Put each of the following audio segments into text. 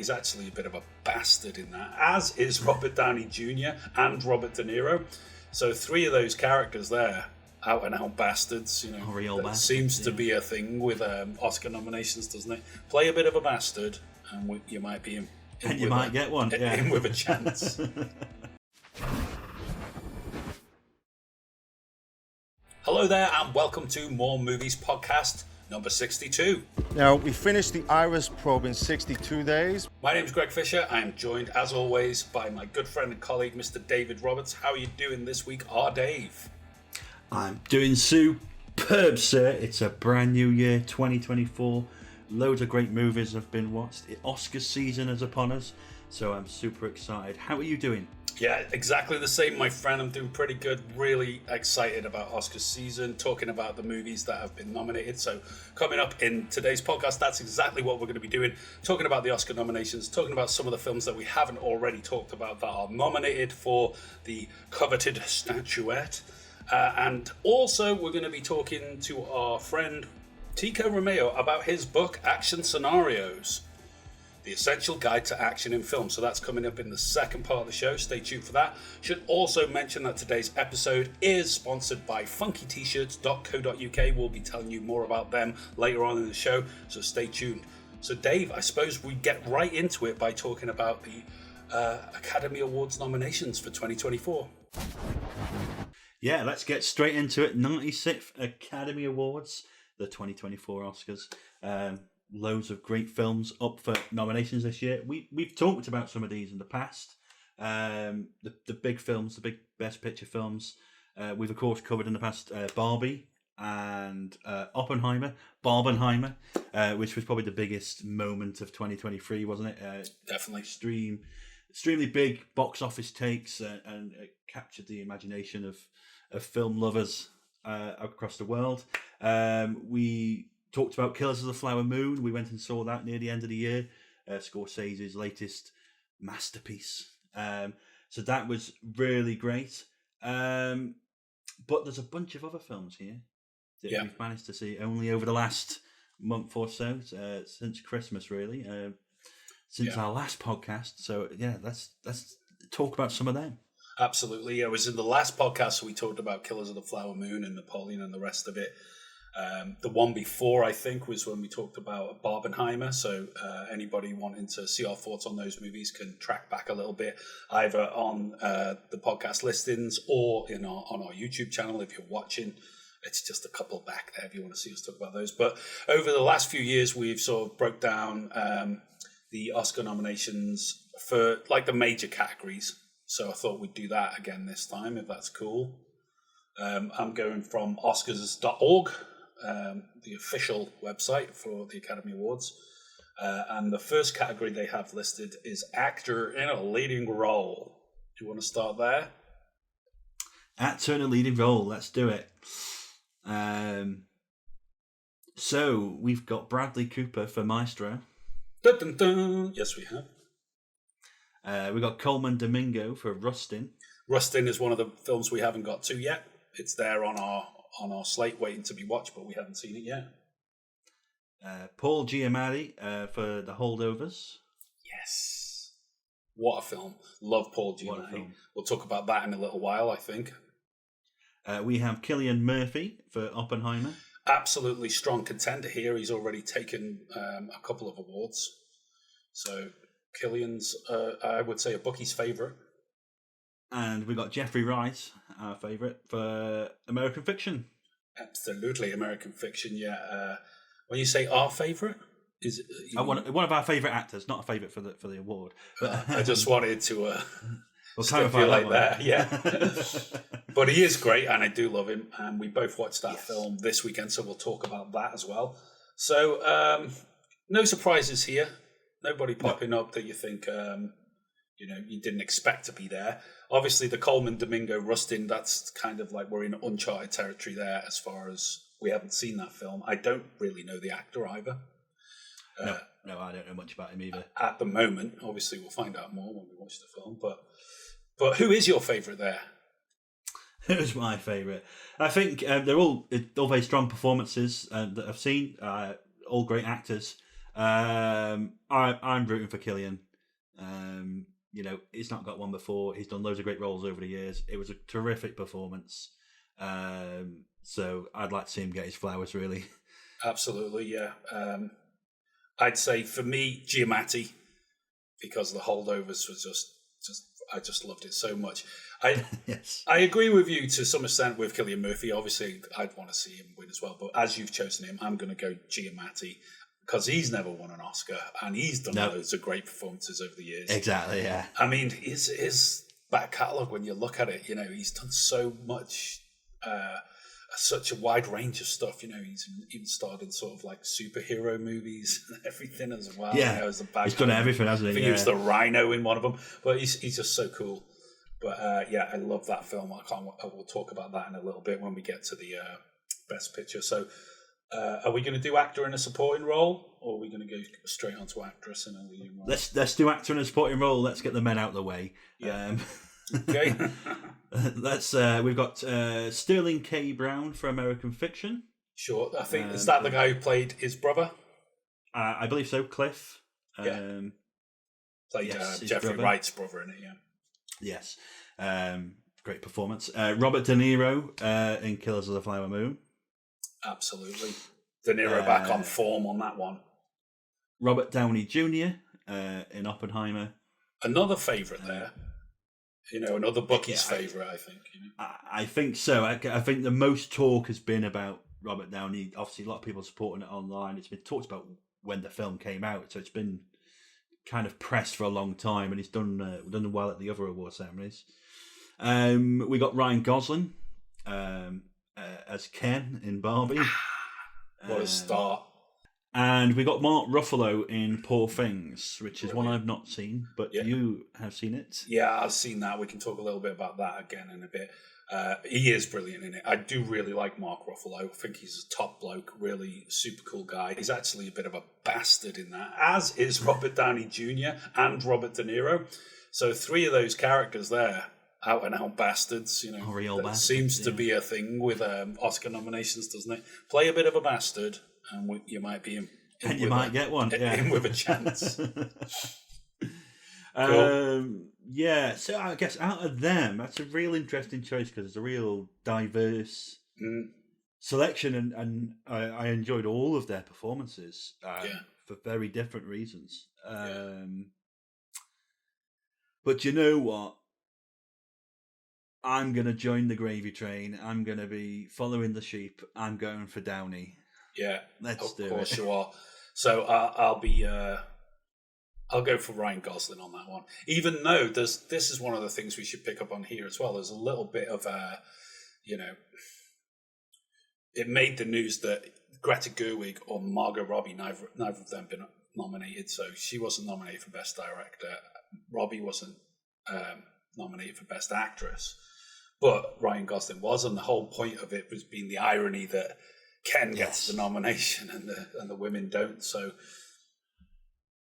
he's actually a bit of a bastard in that, as is Robert Downey Jr. and Robert De Niro. So 3 of those characters there, out and out bastards. You know, real that bastards, seems to be a thing with Oscar nominations, doesn't it? Play a bit of a bastard, and you might be in and you might get one. Yeah, in with a chance. Hello there, and welcome to More Movies Podcast number 62. Now, we finished the Iris probe in 62 days. My name is Greg Fisher. I am joined, as always, by my good friend and colleague, Mr. David Roberts. How are you doing this week, Dave? I'm doing superb, sir. It's a brand new year, 2024. Loads of great movies have been watched. Oscar season is upon us, so I'm super excited. How are you doing? Yeah, exactly the same, my friend. I'm doing pretty good. Really excited about Oscar season, talking about the movies that have been nominated. So coming up in today's podcast, that's exactly what we're going to be doing. Talking about the Oscar nominations, talking about some of the films that we haven't already talked about that are nominated for the coveted statuette. And also we're going to be talking to our friend Tico Romao about his book, Action Scenarios, The Essential Guide to Action in Film. So that's coming up in the second part of the show. Stay tuned for that. Should also mention that today's episode is sponsored by funkytshirts.co.uk. We'll be telling you more about them later on in the show, so stay tuned. So Dave, I suppose we get right into it by talking about the Academy Awards nominations for 2024. Yeah, let's get straight into it. 96th Academy Awards, the 2024 Oscars. Loads of great films up for nominations this year. We've talked about some of these in the past. The big films, the big Best Picture films. We've of course covered in the past Barbie and Oppenheimer, Barbenheimer, which was probably the biggest moment of 2023, wasn't it? Definitely. Extremely big box office takes and captured the imagination of film lovers across the world. We talked about Killers of the Flower Moon. We went and saw that near the end of the year. Scorsese's latest masterpiece. So that was really great. But there's a bunch of other films here that we've managed to see only over the last month or so, since Christmas, really, since our last podcast. So yeah, let's talk about some of them. Absolutely. It was in the last podcast we talked about Killers of the Flower Moon and Napoleon and the rest of it. The one before, I think, was when we talked about Barbenheimer. So anybody wanting to see our thoughts on those movies can track back a little bit, either on the podcast listings or on our YouTube channel if you're watching. It's just a couple back there if you want to see us talk about those. But over the last few years, we've sort of broke down the Oscar nominations for like the major categories. So I thought we'd do that again this time, if that's cool. I'm going from Oscars.org. The official website for the Academy Awards. And the first category they have listed is Actor in a Leading Role. Do you want to start there? Actor in a Leading Role, let's do it. So we've got Bradley Cooper for Maestro. Dun, dun, dun. Yes, we have. We've got Coleman Domingo for Rustin. Rustin is one of the films we haven't got to yet. It's there on our slate waiting to be watched, but we haven't seen it yet. Paul Giamatti for The Holdovers. Yes. What a film. Love Paul Giamatti. We'll talk about that in a little while, I think. We have Cillian Murphy for Oppenheimer. Absolutely strong contender here. He's already taken a couple of awards. So Cillian's, I would say, a bookie's favourite. And we got Jeffrey Wright, our favourite, for American Fiction. Absolutely, American Fiction. Yeah. When you say our favourite, is it, one of our favourite actors, not a favourite for the award. But I just wanted to we'll clarify like that. Yeah. But he is great, and I do love him. And we both watched that film this weekend, so we'll talk about that as well. So no surprises here. Nobody popping up that you think you didn't expect to be there. Obviously, the Coleman Domingo Rustin, that's kind of like we're in uncharted territory there as far as we haven't seen that film. I don't really know the actor either. No, I don't know much about him either. At the moment, obviously, we'll find out more when we watch the film. But who is your favourite there? Who's my favourite? I think they're all very strong performances that I've seen. All great actors. I'm rooting for Killian. He's not got one before. He's done loads of great roles over the years. It was a terrific performance. So I'd like to see him get his flowers, really. Absolutely, yeah. I'd say for me, Giamatti, because the Holdovers was I just loved it so much. Yes. I agree with you to some extent with Cillian Murphy. Obviously, I'd want to see him win as well. But as you've chosen him, I'm going to go Giamatti because he's never won an Oscar and he's done loads of great performances over the years. Exactly, yeah. I mean, his back catalogue, when you look at it, he's done so much, such a wide range of stuff. He's even starred in sort of like superhero movies and everything as well. Yeah, as a he's done everything, hasn't he? I think he was the Rhino in one of them, but he's just so cool. But I love that film. I will talk about that in a little bit when we get to the Best Picture. So, are we going to do actor in a supporting role, or are we going to go straight on to actress in a leading role? Let's do actor in a supporting role. Let's get the men out of the way. Yeah. Okay. We've got Sterling K. Brown for American Fiction. Sure. I think is that the guy who played his brother? I believe so. Cliff. Played Jeffrey brother. Wright's brother in it. Yeah. Yes. Great performance. Robert De Niro in Killers of the Flower Moon. Absolutely. De Niro back on form on that one. Robert Downey Jr. In Oppenheimer. Another favourite there. Another bookie's favourite, I think. I think so. I think the most talk has been about Robert Downey. Obviously, a lot of people supporting it online. It's been talked about when the film came out, so it's been kind of pressed for a long time, and he's done well at the other award ceremonies. We got Ryan Gosling as Ken in Barbie. What a start. And we got Mark Ruffalo in Poor Things, which is one I've not seen, but you have seen it. Yeah, I've seen that. We can talk a little bit about that again in a bit. He is brilliant in it. I do really like Mark Ruffalo. I think he's a top bloke, really super cool guy. He's actually a bit of a bastard in that, as is Robert Downey Jr. and Robert De Niro. So three of those characters there, out and out bastards. Real bastards, seems to be a thing with Oscar nominations, doesn't it? Play a bit of a bastard, and you might be in and you might get one. Yeah, in with a chance. Cool. So I guess out of them, that's a real interesting choice because it's a real diverse selection, and I enjoyed all of their performances for very different reasons. But you know what? I'm going to join the gravy train. I'm going to be following the sheep. I'm going for Downey. Yeah, let's do it. Of course you are. So I'll go for Ryan Gosling on that one. Even though this is one of the things we should pick up on here as well. There's a little bit of it made the news that Greta Gerwig or Margot Robbie, neither of them been nominated. So she wasn't nominated for Best Director. Robbie wasn't nominated for Best Actress. But Ryan Gosling was, and the whole point of it was being the irony that Ken gets the nomination and the women don't. So,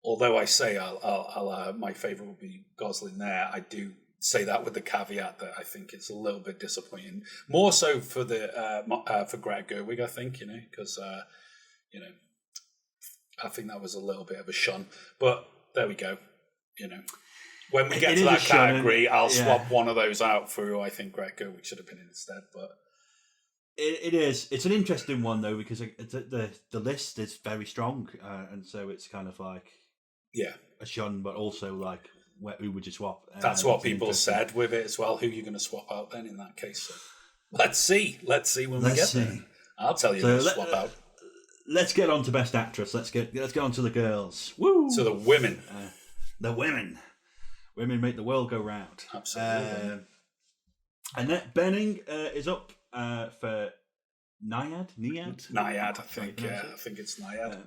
although I say I'll my favourite will be Gosling there, I do say that with the caveat that I think it's a little bit disappointing. More so for for Greta Gerwig, I think, because I think that was a little bit of a shun. But there we go, When we get to that category, I'll swap one of those out for who I think Greta Gerwig should have been instead. But it is. It's an interesting one though because the list is very strong, and so it's kind of like a shun, but also like who would you swap? That's what people said with it as well. Who are you going to swap out then in that case? So let's see when we get there. I'll tell you who to swap out. Let's get on to Best Actress. Let's get on to the girls. Woo! So the women. The women. Women make the world go round. Absolutely. Annette Bening is up for Nyad. Nyad, I think. Yeah, I think it's Nyad.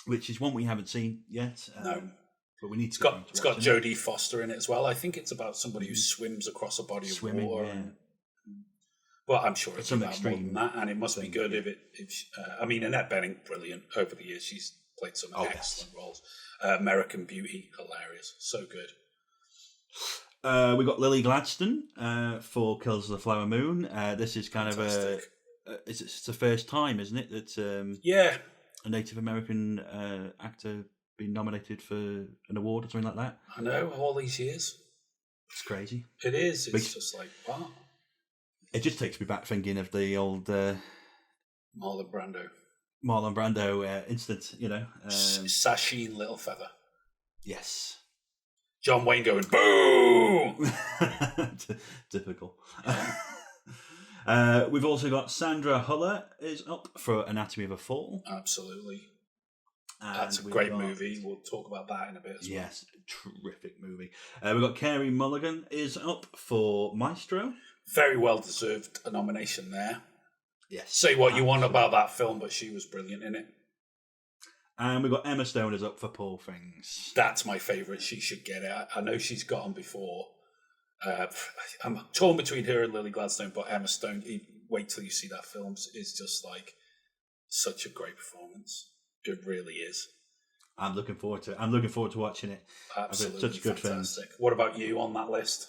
Which is one we haven't seen yet. No. But we need to. It's got Jodie Foster in it as well. I think it's about somebody who swims across a body of water. Yeah. But I'm sure it's some about more than that, and it must be good if Annette Bening, brilliant over the years. She's played some excellent roles. American Beauty, hilarious, so good. We got Lily Gladstone for Killers of the Flower Moon. This is kind of it's the first time, isn't it? That a Native American actor being nominated for an award or something like that. I know, all these years. It's crazy. It is. It's just like, wow. It just takes me back thinking of the old Marlon Brando. Marlon Brando incident, you know. Sasheen Littlefeather. Yes. John Wayne going, boom! Typical. We've also got Sandra Huller is up for Anatomy of a Fall. Absolutely. And that's a great movie. We'll talk about that in a bit as well. Yes, terrific movie. We've got Carey Mulligan is up for Maestro. Very well deserved a nomination there. Yes. Say what you want about that film, but she was brilliant in it. And we've got Emma Stone is up for Poor Things. That's my favourite. She should get it. I know she's got them before. I'm torn between her and Lily Gladstone, but Emma Stone, wait till you see that film, is just like such a great performance. It really is. I'm looking forward to it. I'm looking forward to watching it. Absolutely such good fantastic. What about you on that list?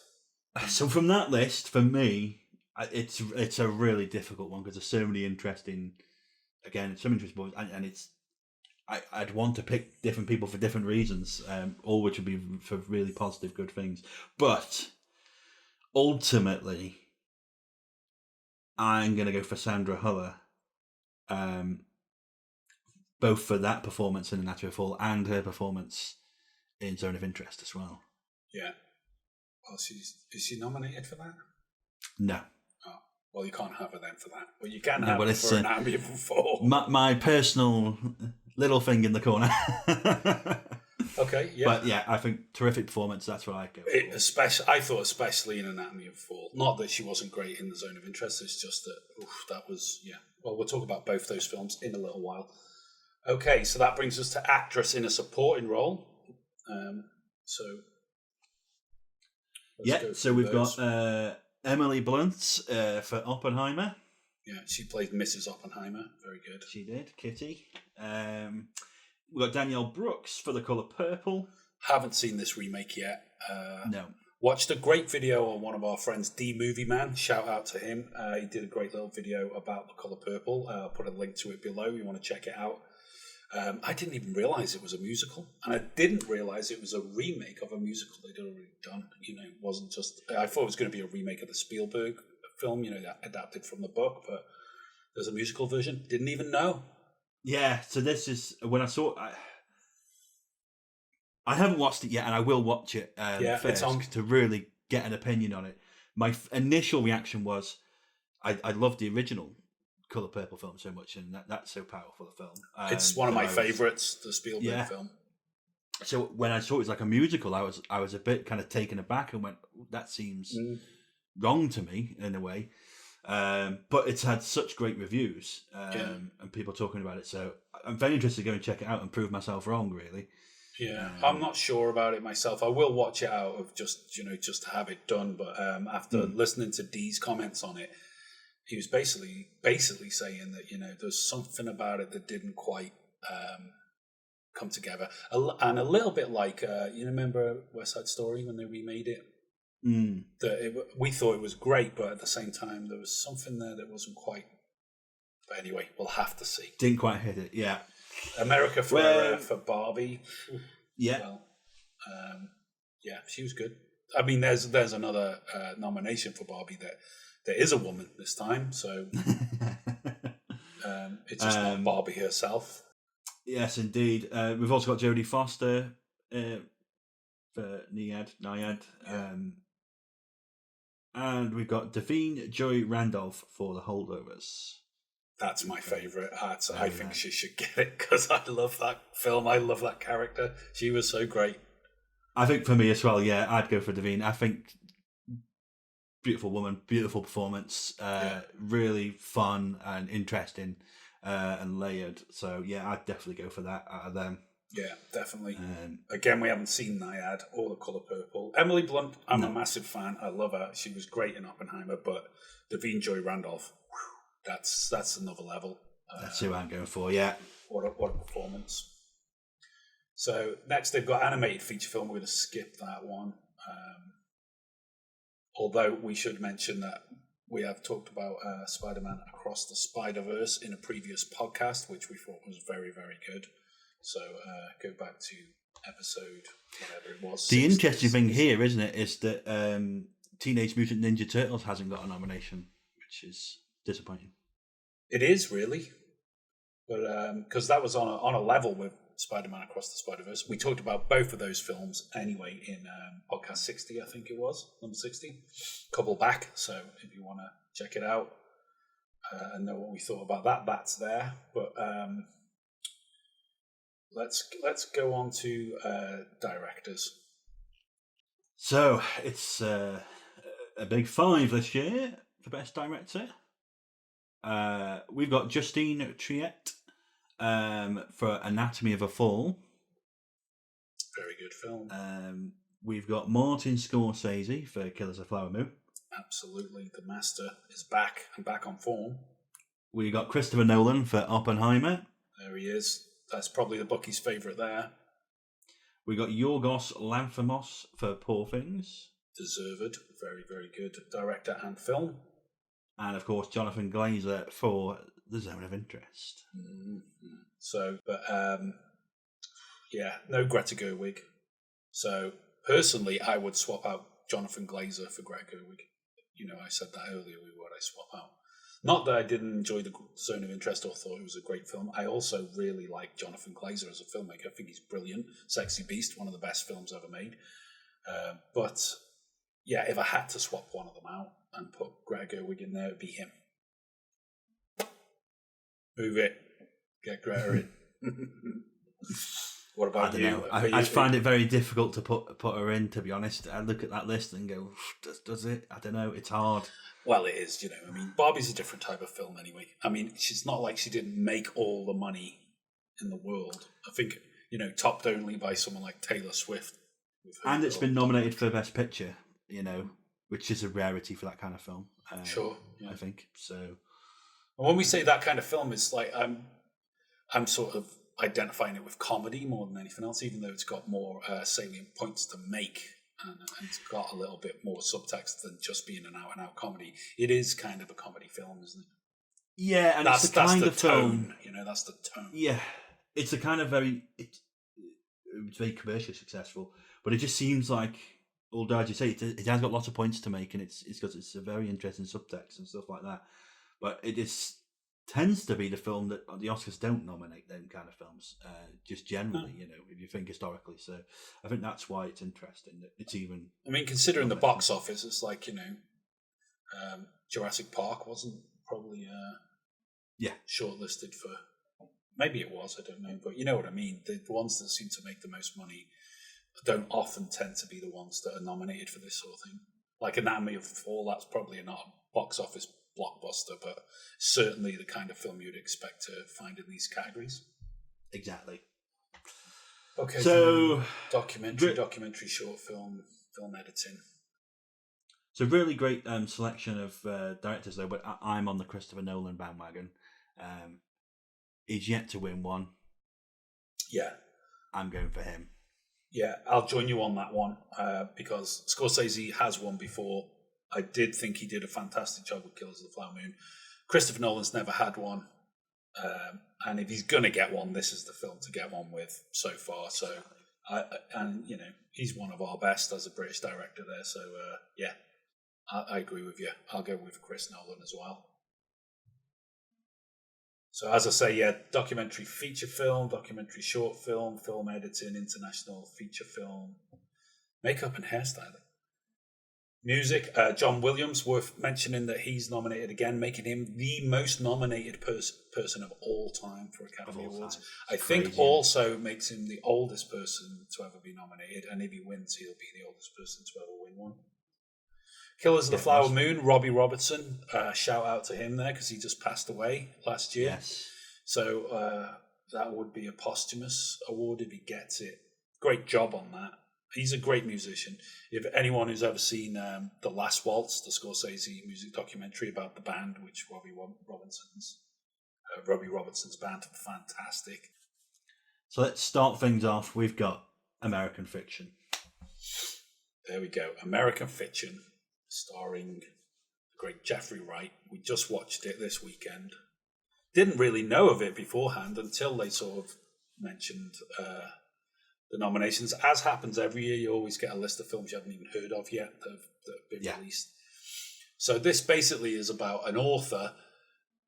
So from that list, for me, it's a really difficult one because there's so many interesting, movies, and it's I'd want to pick different people for different reasons, all which would be for really positive, good things. But ultimately, I'm going to go for Sandra Huller, both for that performance in Anatomy of a Fall and her performance in Zone of Interest as well. Yeah. Well, is she nominated for that? No. Oh, well, you can't have her then for that. But you can have her for Anatomy of a Fall. My personal little thing in the corner. Okay, yeah. But yeah, I think terrific performance. That's what I'd go for. I thought especially in Anatomy of a Fall. Not that she wasn't great in The Zone of Interest. It's just that was, yeah. Well, we'll talk about both those films in a little while. Okay, so that brings us to actress in a supporting role. So we've got Emily Blunt for Oppenheimer. Yeah, she played Mrs. Oppenheimer. Very good. She did, Kitty. We've got Danielle Brooks for The Colour Purple. Haven't seen this remake yet. No. Watched a great video on one of our friends, D Movie Man. Shout out to him. He did a great little video about The Colour Purple. I'll put a link to it below. You want to check it out. I didn't even realise it was a musical, and I didn't realise it was a remake of a musical they'd already done. You know, it wasn't just. I thought it was going to be a remake of the Spielberg film, that adapted from the book, but there's a musical version. Didn't even know. Yeah, so this is when I saw. I haven't watched it yet, and I will watch it first it's on to really get an opinion on it. My initial reaction was, I loved the original Colour Purple film so much, and that's so powerful a film. It's one of my favourites, the Spielberg film. So when I saw it was like a musical, I was a bit kind of taken aback and went, that seems wrong to me in a way. But it's had such great reviews and people talking about it. So I'm very interested to go and check it out and prove myself wrong, really. Yeah, I'm not sure about it myself. I will watch it out of just to have it done. But after listening to Dee's comments on it, he was basically saying that there's something about it that didn't quite come together, and a little bit like you remember West Side Story when they remade it. We thought it was great, but at the same time there was something there that wasn't quite. But anyway, we'll have to see. Didn't quite hit it, yeah. America Ferrera for Barbie. Yeah. Well, she was good. I mean, there's another nomination for Barbie that there is a woman this time, so it's just not Barbie herself. Yes, indeed. We've also got Jodie Foster for Naiad. And we've got Davine Joy Randolph for The Holdovers. That's my favourite. I think she should get it because I love that film. I love that character. She was so great. I think for me as well, yeah, I'd go for Davine. I think beautiful woman, beautiful performance, really fun and interesting and layered. So, yeah, I'd definitely go for that out of them. Yeah, definitely. Again, we haven't seen Naiad or The Colour Purple. Emily Blunt, I'm a massive fan. I love her. She was great in Oppenheimer, but Davine Joy Randolph, that's another level. That's who I'm going for, yeah. What a performance. So next they've got animated feature film. We're going to skip that one. Although we should mention that we have talked about Spider-Man Across the Spider-Verse in a previous podcast, which we thought was very, very good. So go back to episode whatever it was. The interesting thing here, isn't it, is that Teenage Mutant Ninja Turtles hasn't got a nomination, which is disappointing. It is, really. But because that was on a level with Spider-Man Across the Spider-Verse. We talked about both of those films anyway in podcast 60, I think it was, number 60, couple back. So if you want to check it out and know what we thought about that, that's there. But let's go on to directors. So it's a big 5 this year for Best Director. We've got Justine Triet for Anatomy of a Fall. Very good film. We've got Martin Scorsese for Killers of the Flower Moon. Absolutely. The Master is back and back on form. We got Christopher Nolan for Oppenheimer. There he is. That's probably the bookie's favourite there. We got Yorgos Lanthimos for Poor Things. Deserved. Very, very good director and film. And of course, Jonathan Glazer for The Zone of Interest. Mm-hmm. So, but yeah, no Greta Gerwig. So, personally, I would swap out Jonathan Glazer for Greta Gerwig. You know, I said that earlier, what I swap out. Not that I didn't enjoy The Zone of Interest or thought it was a great film. I also really like Jonathan Glazer as a filmmaker. I think he's brilliant. Sexy Beast, one of the best films ever made. But yeah, if I had to swap one of them out and put Greta Gerwig in there, it'd be him. Move it. Get Greta in. What about I you? don't know. I find it very difficult to put her in, to be honest. I look at that list and go, does it? I don't know. It's hard. Well, it is, you know. I mean, Barbie's a different type of film anyway. I mean, she's not like she didn't make all the money in the world. I think, you know, topped only by someone like Taylor Swift. And it's been nominated for Best Picture, you know, which is a rarity for that kind of film. Sure. Yeah. I think. So. And when we say that kind of film, it's like I'm sort of identifying it with comedy more than anything else, even though it's got more salient points to make. And it's got a little bit more subtext than just being an out-and-out comedy. It is kind of a comedy film, isn't it? Yeah, and it's the kind of tone, film. you know, that's the tone. Yeah, it's a kind of it's very commercially successful, but it just seems like, although as you say, it has got lots of points to make, and it's a very interesting subtext and stuff like that. But it just tends to be the film that the Oscars don't nominate them kind of films, just generally, you know, if you think historically. So I think that's why it's interesting that it's even. I mean, considering the box office, it's like, you know, Jurassic Park wasn't probably shortlisted for. Maybe it was, I don't know, but you know what I mean. The ones that seem to make the most money don't often tend to be the ones that are nominated for this sort of thing. Like Anatomy of a Fall, that's probably not a box office blockbuster, but certainly the kind of film you'd expect to find in these categories. Exactly. Okay, so documentary, short film, film editing. So really great selection of directors there, but I'm on the Christopher Nolan bandwagon. He's yet to win one. Yeah. I'm going for him. Yeah, I'll join you on that one because Scorsese has won before. I did think he did a fantastic job with Killers of the Flower Moon. Christopher Nolan's never had one. And if he's going to get one, this is the film to get one with so far. So, you know, he's one of our best as a British director there. So, yeah, I agree with you. I'll go with Chris Nolan as well. So, as I say, yeah, documentary feature film, documentary short film, film editing, international feature film, makeup and hairstyling. Music, John Williams, worth mentioning that he's nominated again, making him the most nominated person of all time for Academy Awards. I think also makes him the oldest person to ever be nominated, and if he wins, he'll be the oldest person to ever win one. Killers of the Flower Moon, Robbie Robertson, shout out to him there because he just passed away last year. Yes. So that would be a posthumous award if he gets it. Great job on that. He's a great musician. If anyone who's ever seen The Last Waltz, the Scorsese music documentary about the band, which Robbie Robertson's band, fantastic. So let's start things off. We've got American Fiction. There we go. American Fiction, starring great Jeffrey Wright. We just watched it this weekend. Didn't really know of it beforehand until they sort of mentioned the nominations. As happens every year, you always get a list of films you haven't even heard of yet that have been released. So this basically is about an author,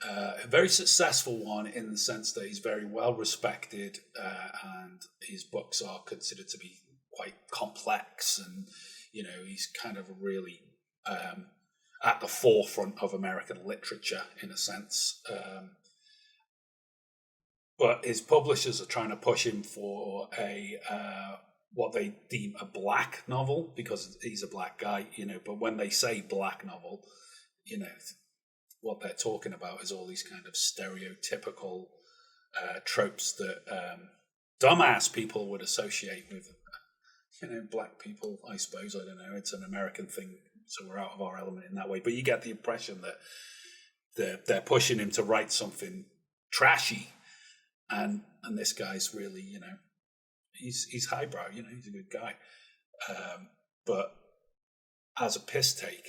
a very successful one in the sense that he's very well respected, and his books are considered to be quite complex, and he's kind of really at the forefront of American literature in a sense. But his publishers are trying to push him for a what they deem a black novel because he's a black guy, But when they say black novel, what they're talking about is all these kind of stereotypical tropes that dumbass people would associate with, black people. I suppose, I don't know. It's an American thing, so we're out of our element in that way. But you get the impression that they're pushing him to write something trashy. And this guy's really, he's highbrow, he's a good guy. But as a piss take,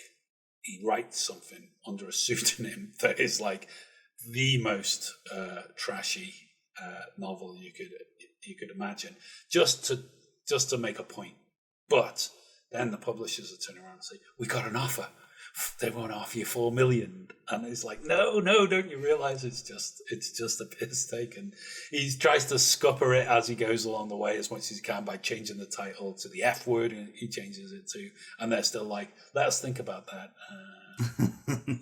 he writes something under a pseudonym that is like the most trashy novel you could imagine, just to make a point. But then the publishers will turn around and say, "We got an offer. They won't offer you $4 million," and it's like, no, don't you realize it's just a piss take? And he tries to scupper it as he goes along the way as much as he can by changing the title to the F word, and he changes it to, and they're still like, let us think about that.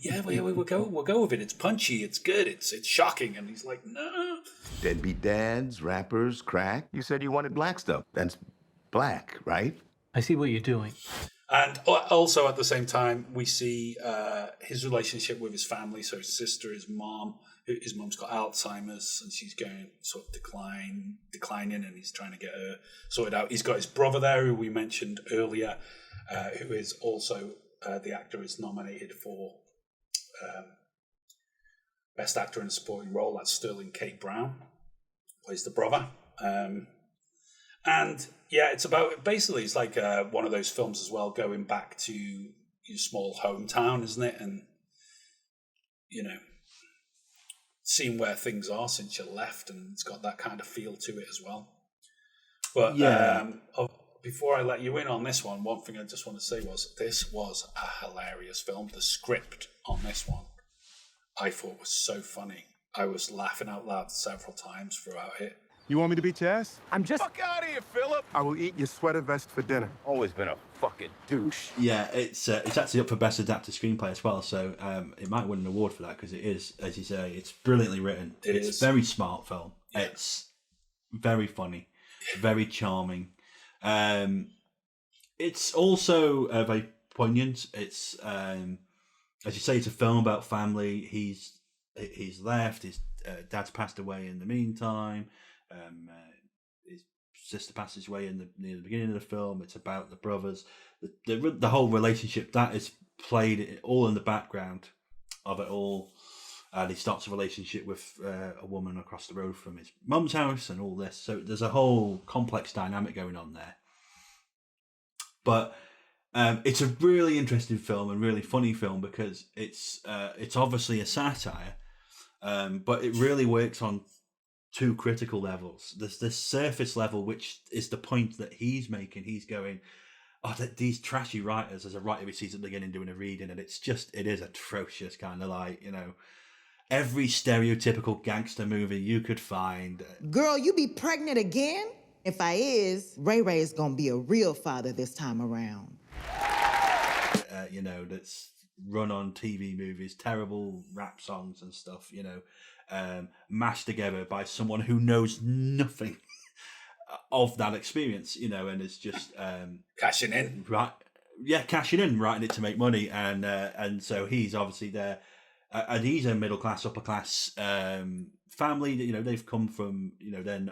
Yeah, we'll go with it. It's punchy, it's good, it's shocking, and he's like, no. Deadbeat dads, rappers, crack. You said you wanted black stuff. That's black, right? I see what you're doing. And also at the same time, we see his relationship with his family. So his sister, his mom, his mom's got Alzheimer's and she's going sort of declining, and he's trying to get her sorted out. He's got his brother there, who we mentioned earlier, who is also the actor is nominated for Best Actor in a Supporting Role. That's Sterling K. Brown, plays the brother. And yeah, it's like one of those films as well, going back to your small hometown, isn't it? And, seeing where things are since you left, and it's got that kind of feel to it as well. But before I let you in on this one thing I just want to say was this was a hilarious film. The script on this one I thought was so funny. I was laughing out loud several times throughout it. You want me to beat your ass? I'm just... Fuck out of here, Philip! I will eat your sweater vest for dinner. Always been a fucking douche. Yeah, it's actually up for Best Adapted Screenplay as well, so it might win an award for that, because it is, as you say, it's brilliantly written. It's a very smart film. Yeah. It's very funny, very charming. It's also very poignant. It's, as you say, it's a film about family. He's left, his dad's passed away in the meantime. His sister passes away near the beginning of the film. It's about the brothers, the whole relationship that is played all in the background of it all. And he starts a relationship with a woman across the road from his mum's house and all this. So there's a whole complex dynamic going on there. But it's a really interesting film and really funny film, because it's obviously a satire, but it really works on two critical levels. There's this surface level, which is the point that he's making. He's going, that these trashy writers, as a writer he sees at the beginning doing a reading, and it is atrocious, kind of like, every stereotypical gangster movie you could find. Girl, you be pregnant again? If I is, Ray Ray's gonna be a real father this time around. That's run on TV movies, terrible rap songs and stuff, mashed together by someone who knows nothing of that experience, and it's just cashing in, right? Yeah, cashing in, writing it to make money, and so he's obviously there, and he's a middle class, upper class family. They've come from,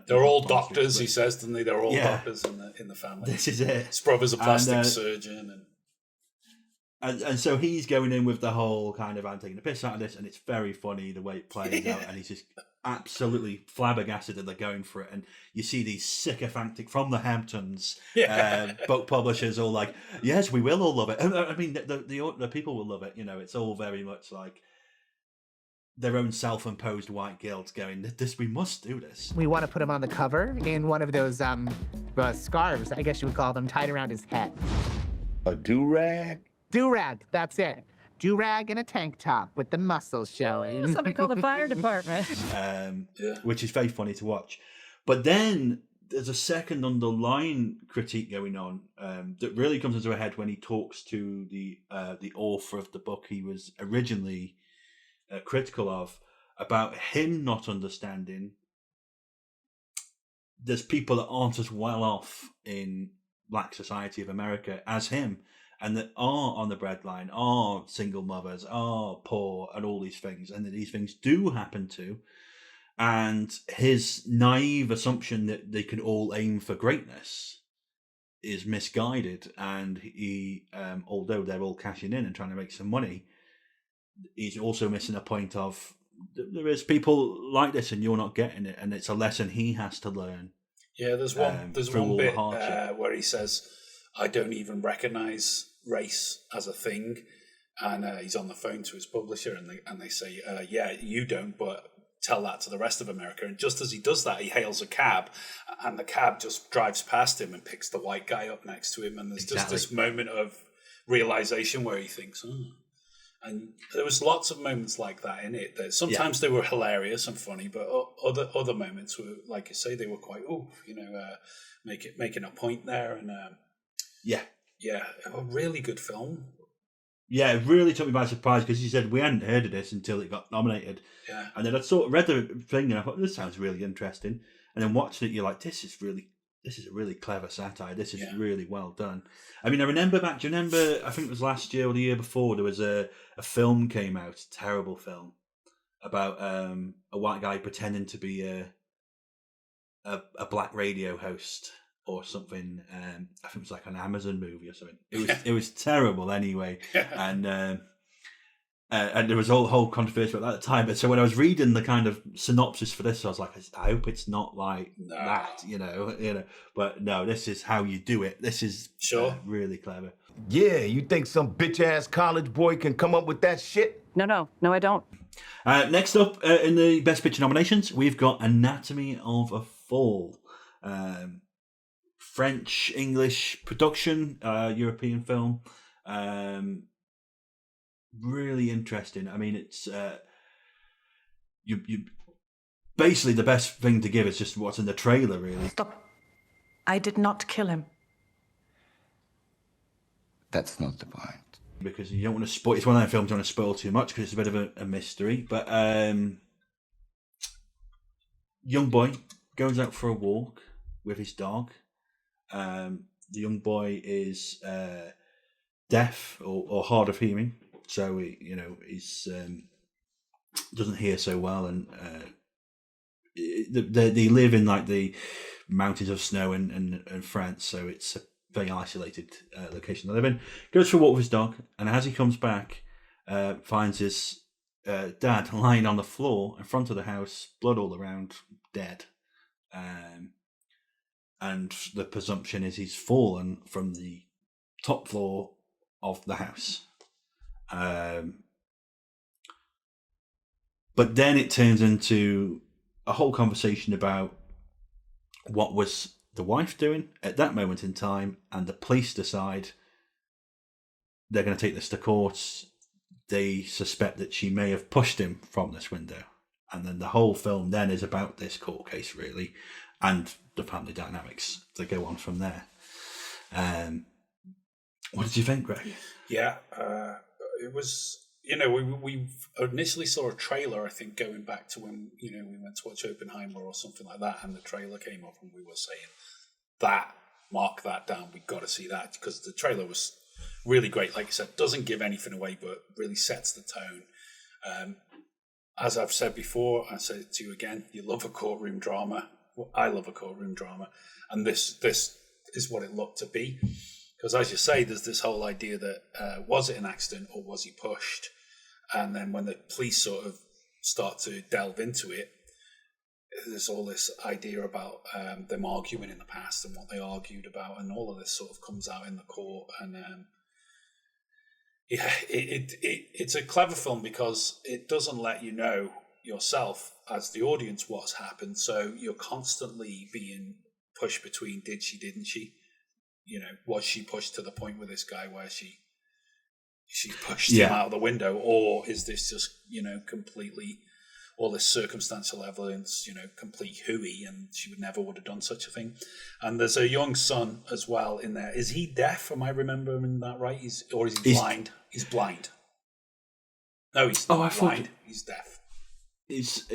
they're all doctors. He says, don't they? They're all doctors in the family. This is it. His brother's a plastic surgeon, and so he's going in with the whole kind of, I'm taking the piss out of this, and it's very funny the way it plays out, and he's just absolutely flabbergasted that they're going for it. And you see these sycophantic from the Hamptons book publishers all like, yes, we will all love it. I mean, the people will love it. You know, it's all very much like their own self-imposed white guilt going, this, we must do this. We want to put him on the cover in one of those scarves, I guess you would call them, tied around his head. A do-rag? Do-rag, that's it. Do-rag and a tank top with the muscles showing. Somebody call the fire department. Which is very funny to watch. But then there's a second underlying critique going on that really comes into a head when he talks to the author of the book he was originally critical of, about him not understanding there's people that aren't as well off in Black society of America as him, and that are on the breadline, are single mothers, are poor, and all these things, and that these things do happen to. And his naive assumption that they can all aim for greatness is misguided. And he, although they're all cashing in and trying to make some money, he's also missing a point of there is people like this, and you're not getting it, and it's a lesson he has to learn. Yeah, there's one bit where he says, "I don't even recognize race as a thing," and he's on the phone to his publisher, and they say, "Yeah, you don't, but tell that to the rest of America." And just as he does that, he hails a cab, and the cab just drives past him and picks the white guy up next to him, and there's just this moment of realization where he thinks, "Oh." And there was lots of moments like that in it. That sometimes they were hilarious and funny, but other moments were, like you say, they were quite making a point there. And a really good film. Yeah, it really took me by surprise because you said we hadn't heard of this until it got nominated. Yeah, and then I sort of read the thing and I thought this sounds really interesting. And then watching it, you're like, this is a really clever satire. This is really well done. I mean, I remember back. Do you remember? I think it was last year or the year before. There was a film came out, a terrible film, about a white guy pretending to be a black radio host or something. I think it was like an Amazon movie or something. It was terrible anyway, and there was a whole controversy about that at the time. But so when I was reading the kind of synopsis for this, I was like, I hope it's not like that, you know. But no, this is how you do it. This is really clever. Yeah, you think some bitch-ass college boy can come up with that shit? No, I don't. Next up in the Best Picture nominations, we've got Anatomy of a Fall. French-English production, European film. Really interesting. I mean, it's you basically the best thing to give is just what's in the trailer, really. Stop. I did not kill him. That's not the point. Because you don't want to spoil. It's one of those films you don't want to spoil too much because it's a bit of a mystery. But young boy goes out for a walk with his dog. The young boy is deaf or hard of hearing, so he's doesn't hear so well, and they live in like the mountains of snow in France, so it's a very isolated location they live in. Goes for a walk with his dog, and as he comes back, finds his dad lying on the floor in front of the house, blood all around, dead. And the presumption is he's fallen from the top floor of the house. But then it turns into a whole conversation about what was the wife doing at that moment in time, and the police decide they're going to take this to court. They suspect that she may have pushed him from this window. And then the whole film then is about this court case, really, and the family dynamics that go on from there. What did you think, Greg? Yeah, it was. We initially saw a trailer, I think, going back to when we went to watch Oppenheimer or something like that, and the trailer came up, and we were saying mark that down. We've got to see that because the trailer was really great. Like you said, doesn't give anything away, but really sets the tone. As I've said before, I say it to you again. You love a courtroom drama. Well, I love a courtroom drama, and this is what it looked to be. Because as you say, there's this whole idea that was it an accident or was he pushed? And then when the police sort of start to delve into it, there's all this idea about them arguing in the past and what they argued about, and all of this sort of comes out in the court. And it's a clever film because it doesn't let you know yourself as the audience what's happened. So you're constantly being pushed between did she, didn't she? You know, was she pushed to the point with this guy where she pushed him out of the window, or is this just, you know, completely all this circumstantial evidence, you know, complete hooey, and she would have done such a thing. And there's a young son as well in there. Is he deaf? Am I remembering that right? Is he blind? He's blind. No, he's not blind. He's deaf. He's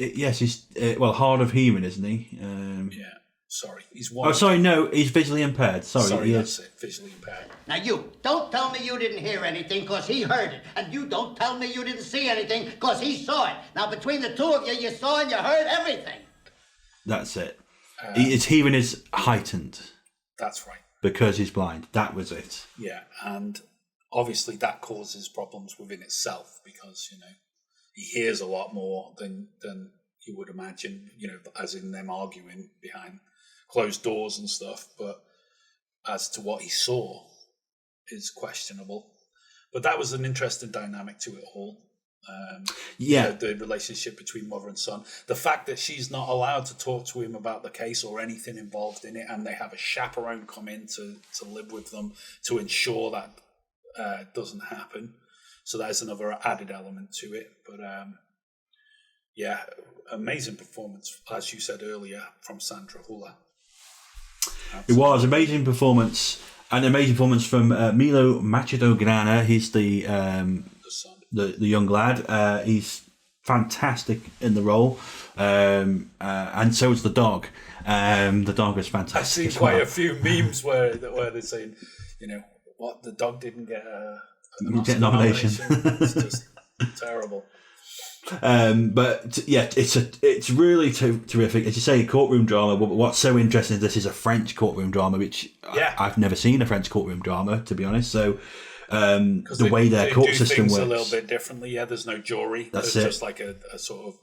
hard of hearing, isn't he? Yeah. Sorry, he's one. Oh, sorry, no, he's visually impaired. Sorry, that's it, visually impaired. Now you, don't tell me you didn't hear anything because he heard it. And you don't tell me you didn't see anything because he saw it. Now between the two of you, you saw and you heard everything. That's it. His hearing is heightened. That's right. Because he's blind. That was it. Yeah, and obviously that causes problems within itself because, you know, he hears a lot more than you would imagine, you know, as in them arguing behind closed doors and stuff, but as to what he saw is questionable. But that was an interesting dynamic to it all. The relationship between mother and son. The fact that she's not allowed to talk to him about the case or anything involved in it, and they have a chaperone come in to live with them to ensure that doesn't happen. So there's another added element to it. But amazing performance, as you said earlier, from Sandra Hüller. It was amazing performance, and amazing performance from Milo Machado-Grana. He's the young lad. He's fantastic in the role, and so is the dog. The dog is fantastic. I've seen quite a few memes where they're saying, you know, what, the dog didn't get a nomination. It's just terrible. It's really terrific. As you say, courtroom drama. But what's so interesting is this is a French courtroom drama, which I've never seen a French courtroom drama, to be honest. So the way their court system works a little bit differently. Yeah, there's no jury. There's just like a sort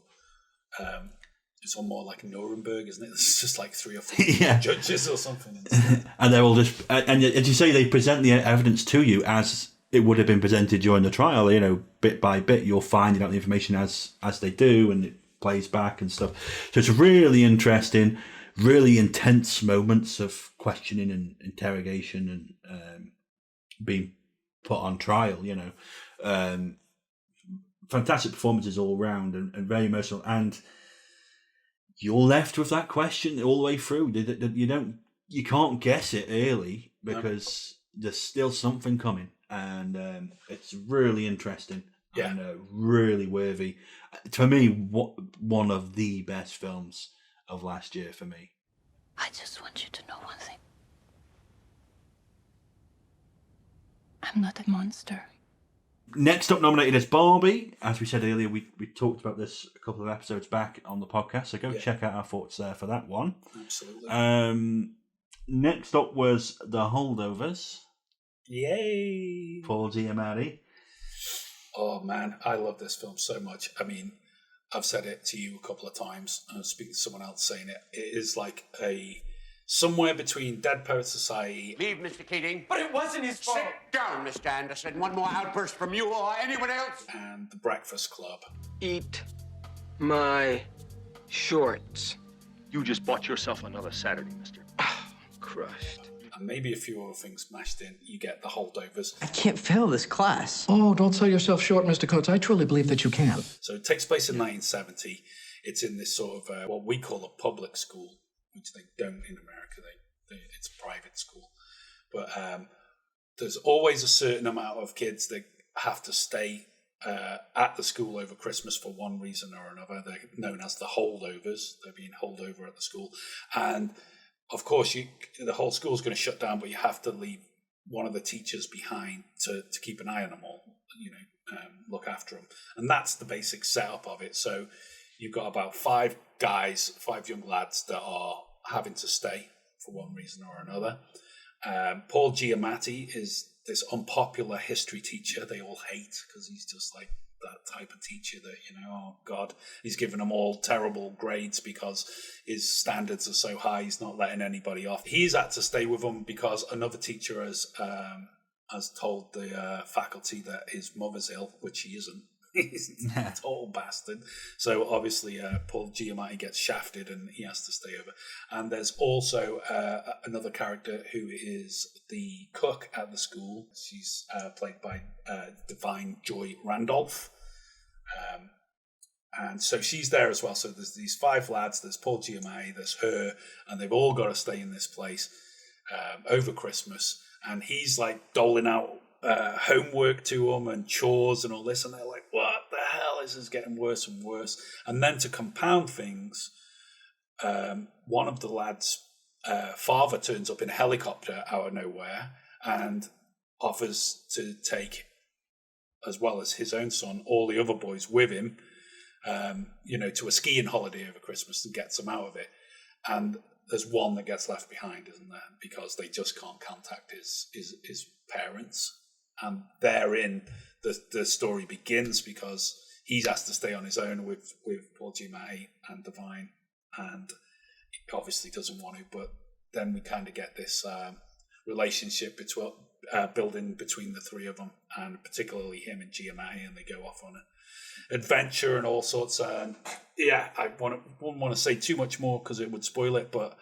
of it's all more like Nuremberg, isn't it? It's just like 3 or 4 judges or something. And they're all just, and as you say, they present the evidence to you as it would have been presented during the trial. You know, bit by bit, you're finding out the information as they do, and it plays back and stuff. So it's really interesting, really intense moments of questioning and interrogation and being put on trial. You know, fantastic performances all around and very emotional. And you're left with that question all the way through. You can't guess it early because there's still something coming. And it's really interesting and really worthy. For me, one of the best films of last year for me. I just want you to know one thing. I'm not a monster. Next up nominated is Barbie. As we said earlier, we talked about this a couple of episodes back on the podcast, so go check out our thoughts there for that one. Absolutely. Next up was The Holdovers. Yay! Paul Giamatti. Oh man, I love this film so much. I mean, I've said it to you a couple of times, and I'm speaking to someone else saying it. It is like somewhere between Dead Poets Society. Leave, Mr. Keating. But it wasn't his fault. Sit down, Mr. Anderson. One more outburst from you or anyone else. And The Breakfast Club. Eat my shorts. You just bought yourself another Saturday, mister. Crushed. And maybe a few other things mashed in. You get The Holdovers. I can't fail this class. Oh, don't sell yourself short, Mr. Coates. I truly believe that you can. So it takes place in 1970. It's in this sort of what we call a public school, which they don't in America. It's a private school. But there's always a certain amount of kids that have to stay at the school over Christmas for one reason or another. They're known as the holdovers. They're being holed over at the school. And of course, the whole school's going to shut down, but you have to leave one of the teachers behind to keep an eye on them all, you know, look after them. And that's the basic setup of it. So you've got about 5 young lads that are having to stay for one reason or another. Paul Giamatti is this unpopular history teacher they all hate because he's just like type of teacher that, oh God, he's giving them all terrible grades because his standards are so high, he's not letting anybody off. He's had to stay with them because another teacher has told the faculty that his mother's ill, which he isn't. He's a total bastard. So obviously Paul Giamatti gets shafted and he has to stay over. And there's also another character who is the cook at the school. She's played by Divine Joy Randolph. And so she's there as well. So there's these 5 lads, there's Paul Giamatti, there's her, and they've all got to stay in this place over Christmas. And he's like doling out homework to them and chores and all this, and they're like, what the hell, this is getting worse and worse. And then to compound things, one of the lads' father turns up in a helicopter out of nowhere and offers to take, as well as his own son, all the other boys with him, to a skiing holiday over Christmas, and gets them out of it. And there's one that gets left behind, isn't there? Because they just can't contact his parents. And therein, the story begins, because he's asked to stay on his own with Paul Giamatti and Divine, and he obviously doesn't want to. But then we kind of get this relationship building between the three of them, and particularly him and Giamatti, and they go off on an adventure and all sorts. And yeah, I wouldn't want to say too much more because it would spoil it, but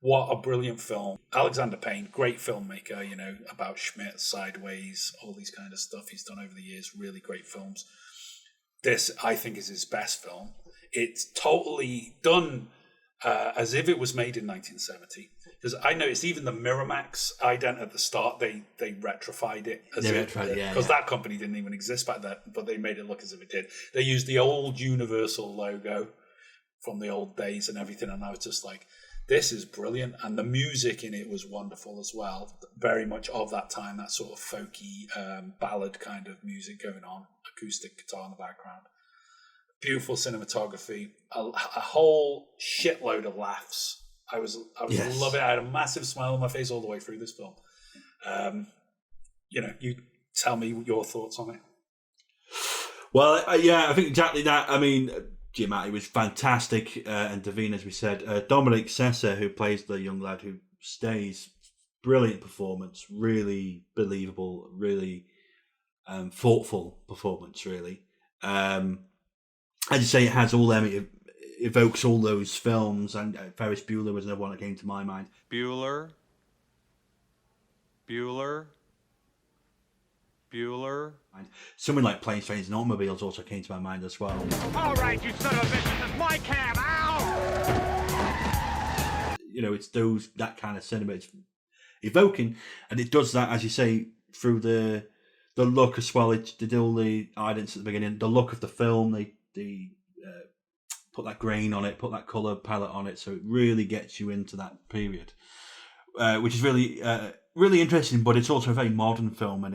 what a brilliant film. Alexander Payne, great filmmaker, about Schmidt, Sideways, all these kind of stuff he's done over the years, really great films. This, I think, is his best film. It's totally done as if it was made in 1970. Because I noticed even the Miramax ident at the start, they retrofied it. Because that company didn't even exist back then, but they made it look as if it did. They used the old Universal logo from the old days and everything, and I was just like, this is brilliant. And the music in it was wonderful as well. Very much of that time, that sort of folky ballad kind of music going on, acoustic guitar in the background. Beautiful cinematography, a whole shitload of laughs. I was loving it. I had a massive smile on my face all the way through this film. You tell me your thoughts on it. Well, I think exactly that. I mean, Giamatti was fantastic, and Davine, as we said, Dominic Sessa, who plays the young lad who stays, brilliant performance, really believable, really thoughtful performance, really. As you say, it has all them. It evokes all those films, and Ferris Bueller was another one that came to my mind. Bueller. Something like Planes, Trains and Automobiles also came to my mind as well. All right, you son of a bitch, this is my cab, ow! It's that kind of cinema it's evoking, and it does that, as you say, through the look as well. They did all the idents at the beginning, the look of the film, they put that grain on it, put that colour palette on it, so it really gets you into that period, which is really really interesting. But it's also a very modern film in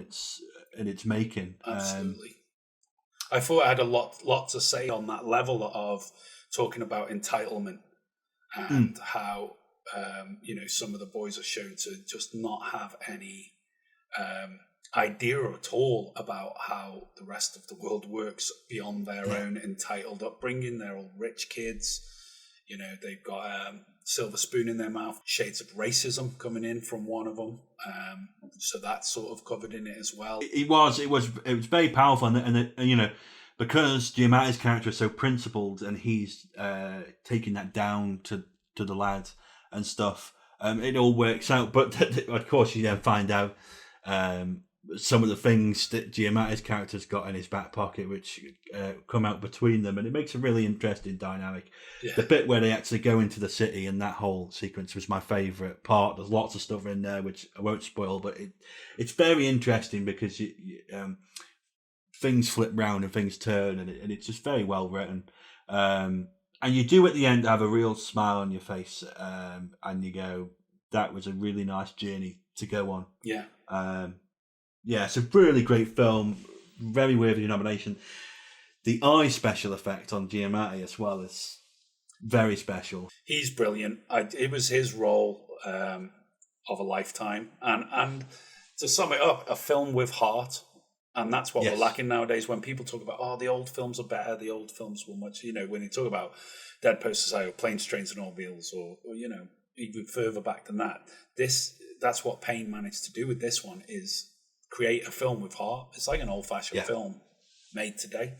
its making. Absolutely. I thought I had a lot to say on that level of talking about entitlement and how some of the boys are shown to just not have any idea at all about how the rest of the world works beyond their own entitled upbringing. They're all rich kids. They've got a silver spoon in their mouth. Shades of racism coming in from one of them. So that's sort of covered in it as well. It was very powerful, and because Giamatti's character is so principled, and he's taking that down to the lad and stuff. It all works out, but of course you then find out some of the things that Giamatti's character's got in his back pocket, which come out between them, and it makes a really interesting dynamic. Yeah. The bit where they actually go into the city, and that whole sequence was my favourite part. There's lots of stuff in there which I won't spoil, but it's very interesting because things flip round and things turn, and it's just very well written. And you do at the end have a real smile on your face, and you go, that was a really nice journey to go on. Yeah. It's a really great film, very worthy of nomination. The eye special effect on Giamatti as well is very special. He's brilliant. It was his role of a lifetime, and to sum it up, a film with heart. And that's what Yes. we're lacking nowadays when people talk about, the old films are better, the old films were much, when you talk about Dead Post Society or Planes, Trains and Automobiles or even further back than that, that's what Payne managed to do with this one, is create a film with heart. It's like an old-fashioned film made today.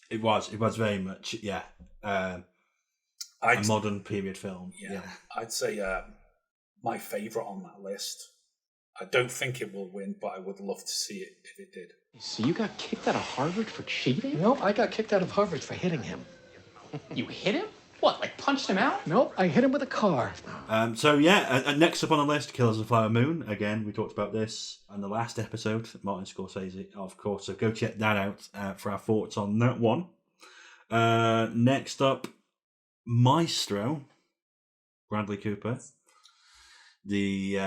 It was very much, a modern period film. Yeah. I'd say my favourite on that list. I don't think it will win, but I would love to see it if it did. So you got kicked out of Harvard for cheating? No, I got kicked out of Harvard for hitting him. You hit him? What, like punched him out? Nope, I hit him with a car. And next up on the list, Killers of the Flower Moon. Again, we talked about this on the last episode, Martin Scorsese, of course. So go check that out for our thoughts on that one. Next up, Maestro, Bradley Cooper. The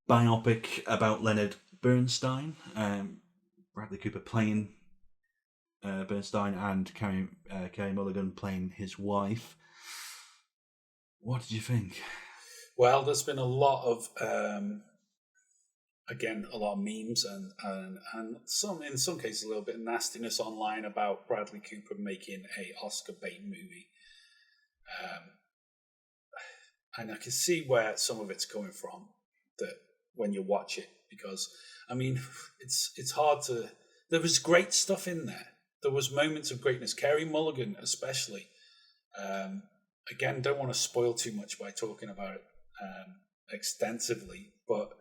biopic about Leonard Bernstein. Bradley Cooper playing Bernstein and Carey Mulligan playing his wife. What did you think? Well, there's been a lot of memes and some, in some cases, a little bit of nastiness online about Bradley Cooper making a Oscar bait movie. And I can see where some of it's coming from, that when you watch it, because it's hard to. There was great stuff in there. There was moments of greatness. Carey Mulligan, especially. Again, don't want to spoil too much by talking about it extensively, but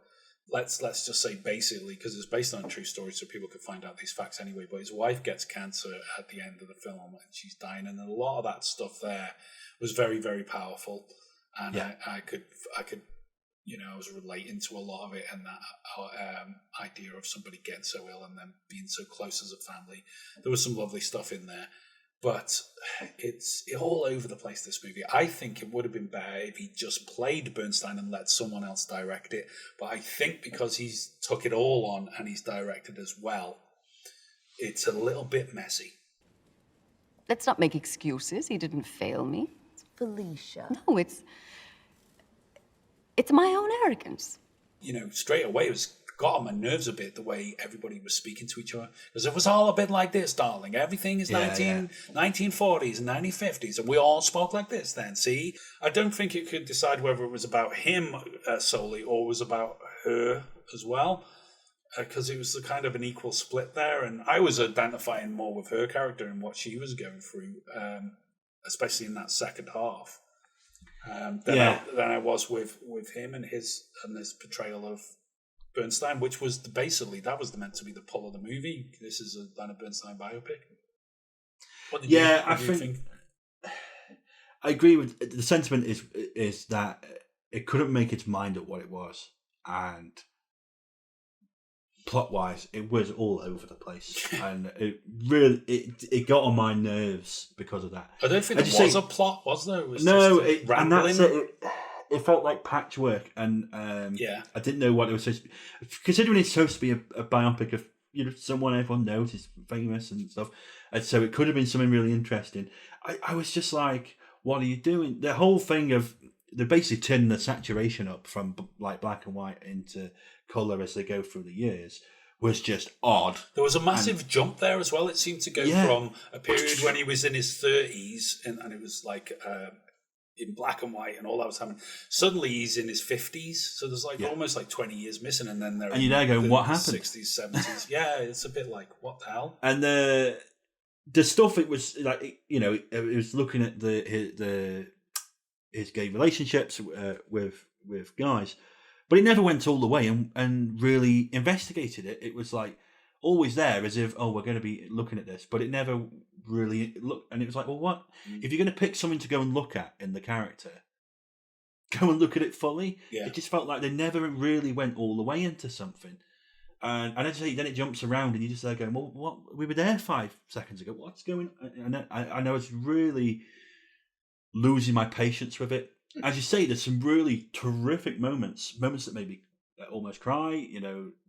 let's just say basically, because it's based on a true story, so people could find out these facts anyway. But his wife gets cancer at the end of the film, and she's dying, and a lot of that stuff there was very, very powerful. And I could, I was relating to a lot of it, and that idea of somebody getting so ill and then being so close as a family. There was some lovely stuff in there, but it's all over the place, this movie. I think it would have been better if he just played Bernstein and let someone else direct it. But I think because he's took it all on and he's directed as well, it's a little bit messy. Let's not make excuses. He didn't fail me. Felicia. No, it's my own arrogance. Straight away it was got on my nerves a bit, the way everybody was speaking to each other. Because it was all a bit like this, darling. Everything is 1940s and 1950s, and we all spoke like this then, see? I don't think it could decide whether it was about him solely or was about her as well. Because it was the kind of an equal split there, and I was identifying more with her character and what she was going through, especially in that second half, than I was with him and his portrayal of Bernstein, which was that was meant to be the pull of the movie. This is a Leonard Bernstein biopic. What did you think? I agree with the sentiment. Is that it couldn't make its mind up what it was, and plot-wise, it was all over the place, and it really it got on my nerves because of that. I don't think there was a plot, was there? It was and that's it. It felt like patchwork, and I didn't know what it was supposed to be. Considering it's supposed to be a biopic of someone everyone knows is famous and stuff, and so it could have been something really interesting. I was just like, what are you doing? The whole thing of they're basically turning the saturation up from like black and white into colour as they go through the years was just odd. There was a massive jump there as well. It seemed to go from a period when he was in his 30s and it was like in black and white and all that was happening. Suddenly he's in his 50s, so there's like almost like 20 years missing, and then you're there going, what happened? 60s, 70s. Yeah, it's a bit like, what the hell? And the stuff, it was like, it was looking at his gay relationships with guys, but it never went all the way and really investigated it. It was like always there, as if, we're going to be looking at this, but it never really looked. And it was like, well, what if you're going to pick something to go and look at in the character, go and look at it fully? It just felt like they never really went all the way into something. And as I say, then it jumps around, and you're just there going, well, what? We were there 5 seconds ago. What's going on? And I was really losing my patience with it. As you say, there's some really terrific moments that made me almost cry.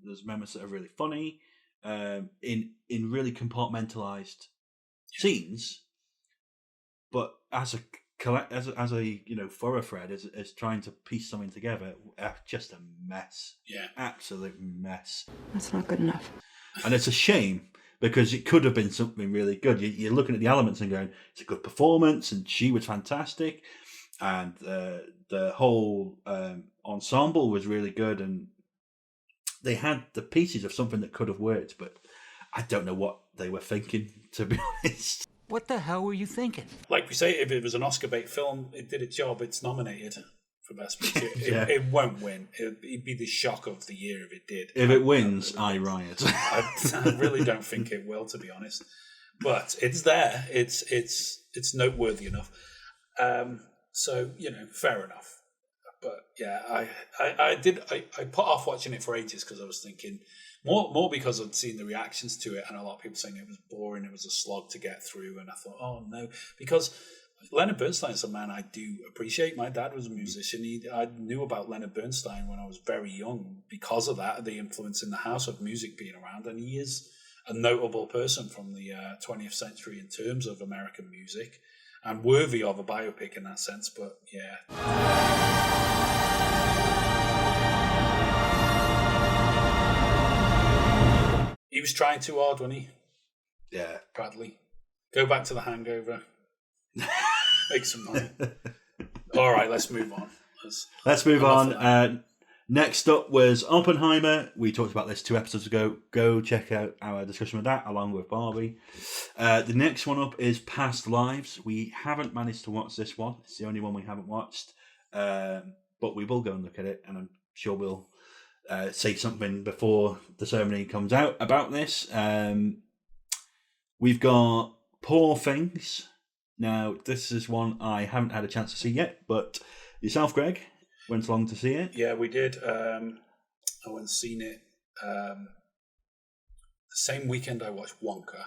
There's moments that are really funny, in really compartmentalized scenes. But as a thoroughfred, as trying to piece something together, just a mess. Yeah, absolute mess. That's not good enough. And it's a shame because it could have been something really good. You're looking at the elements and going, it's a good performance, and she was fantastic, and the whole ensemble was really good, and they had the pieces of something that could have worked, but I don't know what they were thinking, to be honest. What the hell were you thinking? Like we say, if it was an Oscar bait film, it did its job. It's nominated for Best Picture. It won't win. It'd be the shock of the year if it did. If it wins, I riot. I really don't think it will, to be honest. But it's there. It's noteworthy enough. So fair enough. But yeah, I put off watching it for ages because I was thinking more because I'd seen the reactions to it and a lot of people saying it was boring, it was a slog to get through, and I thought, oh no, because Leonard Bernstein is a man I do appreciate. My dad was a musician. I knew about Leonard Bernstein when I was very young because of that, the influence in the house of music being around, and he is a notable person from the 20th century in terms of American music and worthy of a biopic in that sense. But yeah. He was trying too hard, wasn't he? Yeah. Bradley. Go back to The Hangover. Make some money. All right, let's move on. Let's move on. Next up was Oppenheimer. We talked about this 2 episodes ago. Go check out our discussion with that, along with Barbie. The next one up is Past Lives. We haven't managed to watch this one. It's the only one we haven't watched. But we will go and look at it, and I'm sure we'll say something before the ceremony comes out about this. We've got Poor Things. Now, this is one I haven't had a chance to see yet, but yourself, Greg, went along to see it? Yeah, we did. I went and seen it the same weekend I watched Wonka.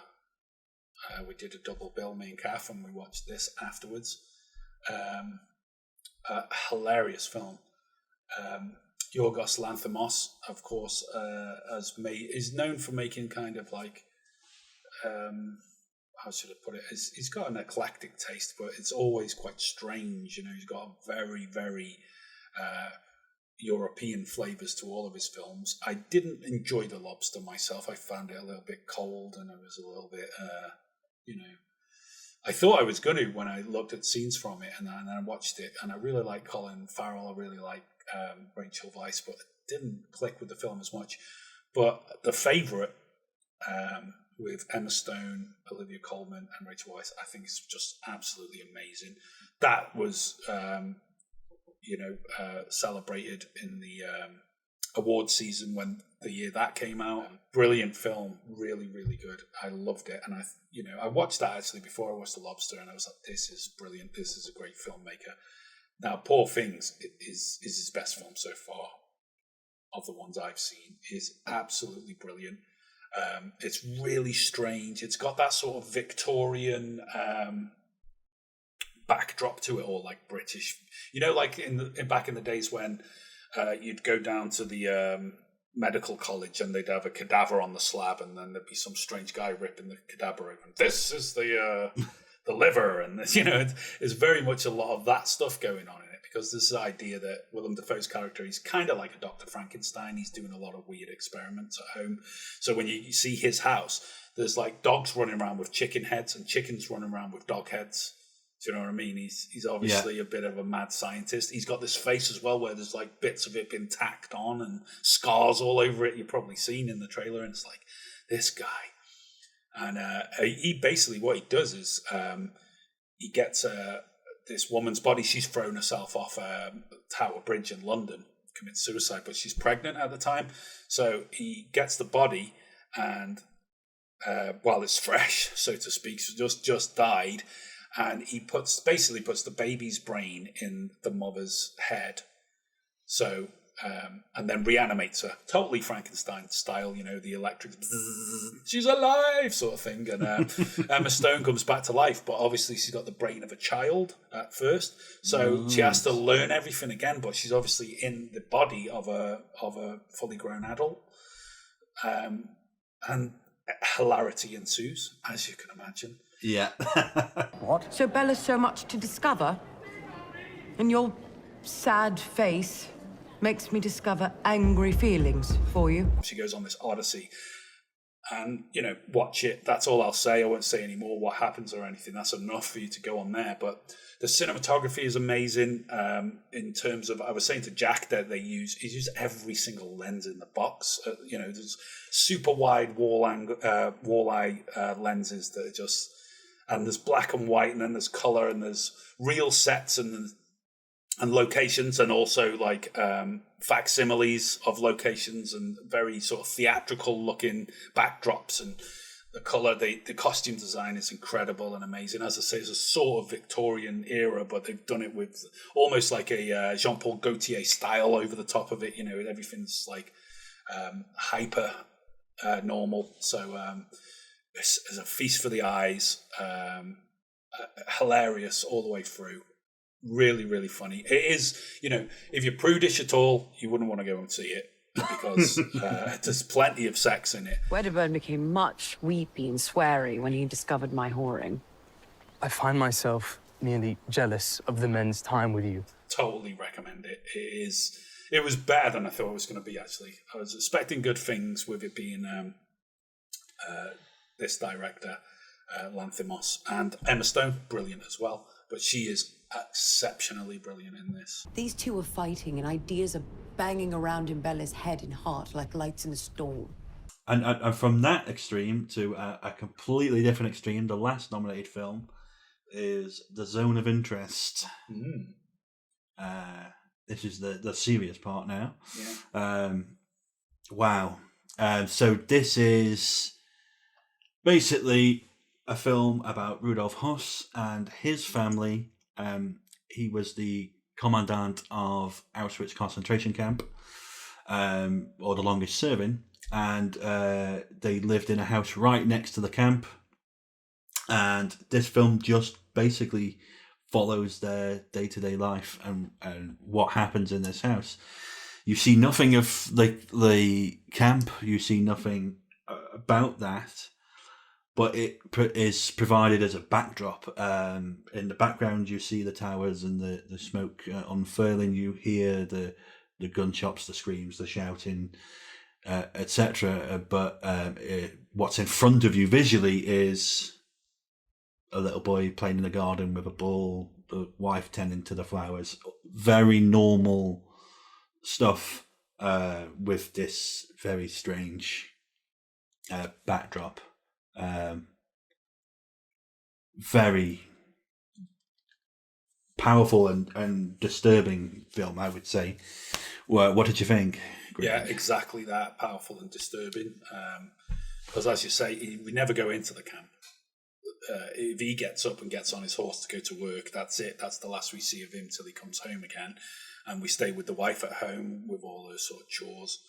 We did a double bill, me and Kath, and we watched this afterwards. A hilarious film. Yorgos Lanthimos, of course, is known for making kind of like, how should I put it? He's got an eclectic taste, but it's always quite strange. He's got very, very European flavours to all of his films. I didn't enjoy The Lobster myself. I found it a little bit cold, and it was a little bit, I thought I was going to when I looked at scenes from it, and I watched it, and I really like Colin Farrell. I really like Rachel Weisz, but it didn't click with the film as much. But The Favourite, with Emma Stone, Olivia Colman, and Rachel Weisz, I think is just absolutely amazing. That was, celebrated in the award season when the year that came out. Brilliant film, really, really good. I loved it, and I watched that actually before I watched The Lobster, and I was like, this is brilliant. This is a great filmmaker. Now, Poor Things is his best film so far of the ones I've seen. Is absolutely brilliant. It's really strange. It's got that sort of Victorian backdrop to it, or like British. Like back in the days when you'd go down to the medical college and they'd have a cadaver on the slab, and then there'd be some strange guy ripping the cadaver open. This is the liver, and it's very much a lot of that stuff going on in it, because there's the idea that Willem Dafoe's character, he's kind of like a Dr. Frankenstein. He's doing a lot of weird experiments at home. So when you see his house, there's like dogs running around with chicken heads and chickens running around with dog heads. Do you know what I mean? He's obviously a bit of a mad scientist. He's got this face as well where there's like bits of it being tacked on and scars all over it. You've probably seen in the trailer, and it's like, this guy. And he basically, what he does is he gets this woman's body. She's thrown herself off Tower Bridge in London, commits suicide, but she's pregnant at the time. So he gets the body, and while it's fresh, so to speak, so just died, and he puts the baby's brain in the mother's head. So and then reanimates her, totally Frankenstein style, the electric, she's alive sort of thing. And Emma Stone comes back to life, but obviously she's got the brain of a child at first, so she has to learn everything again. But she's obviously in the body of a fully grown adult, and hilarity ensues, as you can imagine. Yeah. What? So Bella's so much to discover, and your sad face makes me discover angry feelings for you. She goes on this odyssey And, watch it. That's all I'll say. I won't say any more what happens or anything. That's enough for you to go on there. But the cinematography is amazing in terms of, I was saying to Jack that he's used every single lens in the box. There's super wide walleye lenses that are just, and there's black and white, and then there's color, and there's real sets and locations, and also like facsimiles of locations and very sort of theatrical looking backdrops, and the color, the costume design is incredible and amazing. As I say, it's a sort of Victorian era, but they've done it with almost like a Jean-Paul Gaultier style over the top of it. Everything's like hyper normal. So it's a feast for the eyes, hilarious all the way through. Really, really funny. It is, if you're prudish at all, you wouldn't want to go and see it because there's plenty of sex in it. Wedderburn became much weepy and sweary when he discovered my whoring. I find myself nearly jealous of the men's time with you. Totally recommend it. It was better than I thought it was going to be, actually. I was expecting good things with it being this director, Lanthimos, and Emma Stone, brilliant as well. But she is exceptionally brilliant in this. These two are fighting and ideas are banging around in Bella's head and heart like lights in a storm. And from that extreme to a completely different extreme, the last nominated film is The Zone of Interest. This is the serious part now. Yeah. Wow. So this is basically a film about Rudolf Höss and his family. He was the commandant of Auschwitz concentration camp, or the longest serving, and they lived in a house right next to the camp. And this film just basically follows their day-to-day life and what happens in this house. You see nothing of the camp, you see nothing about that, but it is provided as a backdrop. In the background, you see the towers and the smoke unfurling. You hear the gunshots, the screams, the shouting, etc. But what's in front of you visually is a little boy playing in the garden with a ball, the wife tending to the flowers. Very normal stuff with this very strange backdrop. Very powerful and disturbing film, I would say. What did you think? Yeah, exactly that. Powerful and disturbing. Because as you say, we never go into the camp. If he gets up and gets on his horse to go to work, that's it. That's the last we see of him till he comes home again. And we stay with the wife at home with all those sort of chores.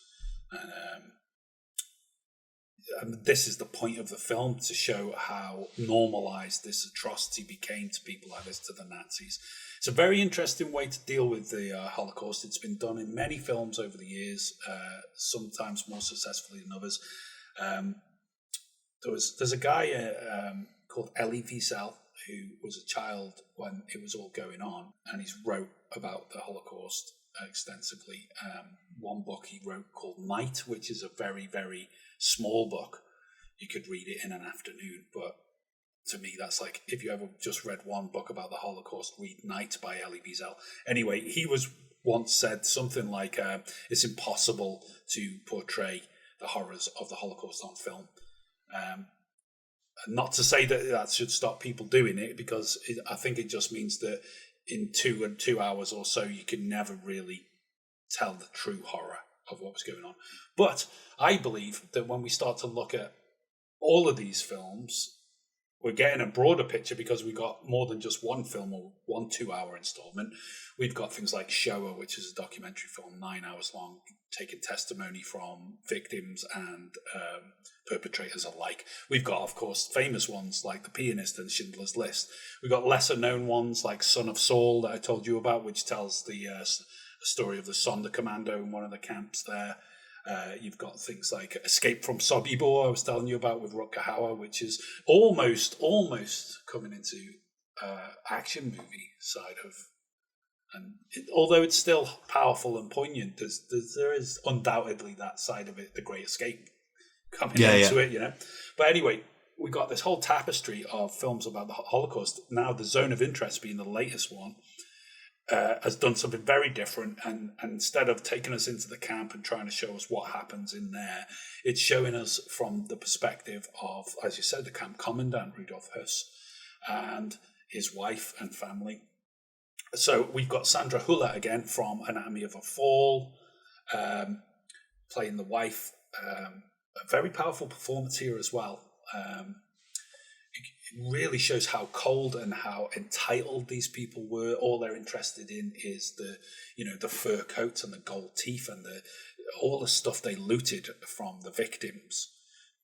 And this is the point of the film, to show how normalized this atrocity became to people like this, to the Nazis. It's a very interesting way to deal with the Holocaust. It's been done in many films over the years, sometimes more successfully than others. There's a guy called Elie Wiesel, who was a child when it was all going on, and he's wrote about the Holocaust extensively. One book he wrote called Night, which is a very, very small book. You could read it in an afternoon, but to me, that's like, if you ever just read one book about the Holocaust, read Night by Elie Wiesel. Anyway, he was once said something like, it's impossible to portray the horrors of the Holocaust on film. Not to say that should stop people doing it, because I think it just means that in 2 hours or so, you can never really tell the true horror of what was going on. But I believe that when we start to look at all of these films, we're getting a broader picture, because we've got more than just one film or 1 2-hour installment. We've got things like Shoah, which is a documentary film, 9 hours long, taking testimony from victims and perpetrators alike. We've got, of course, famous ones like The Pianist and Schindler's List. We've got lesser known ones like Son of Saul that I told you about, which tells the story of the Sonderkommando in one of the camps there. You've got things like Escape from Sobibor, I was telling you about, with Rutger Hauer, which is almost coming into action movie side of. And although it's still powerful and poignant, there is undoubtedly that side of it, The Great Escape. coming into it, you know. But anyway, we got this whole tapestry of films about the Holocaust. Now, The Zone of Interest being the latest one, has done something very different, and instead of taking us into the camp and trying to show us what happens in there, it's showing us from the perspective of, as you said, the camp commandant Rudolf Höss and his wife and family. So we've got Sandra Hüller again from Anatomy of a Fall, playing the wife. A very powerful performance here as well. It really shows how cold and how entitled these people were. All they're interested in is the fur coats and the gold teeth and all the stuff they looted from the victims.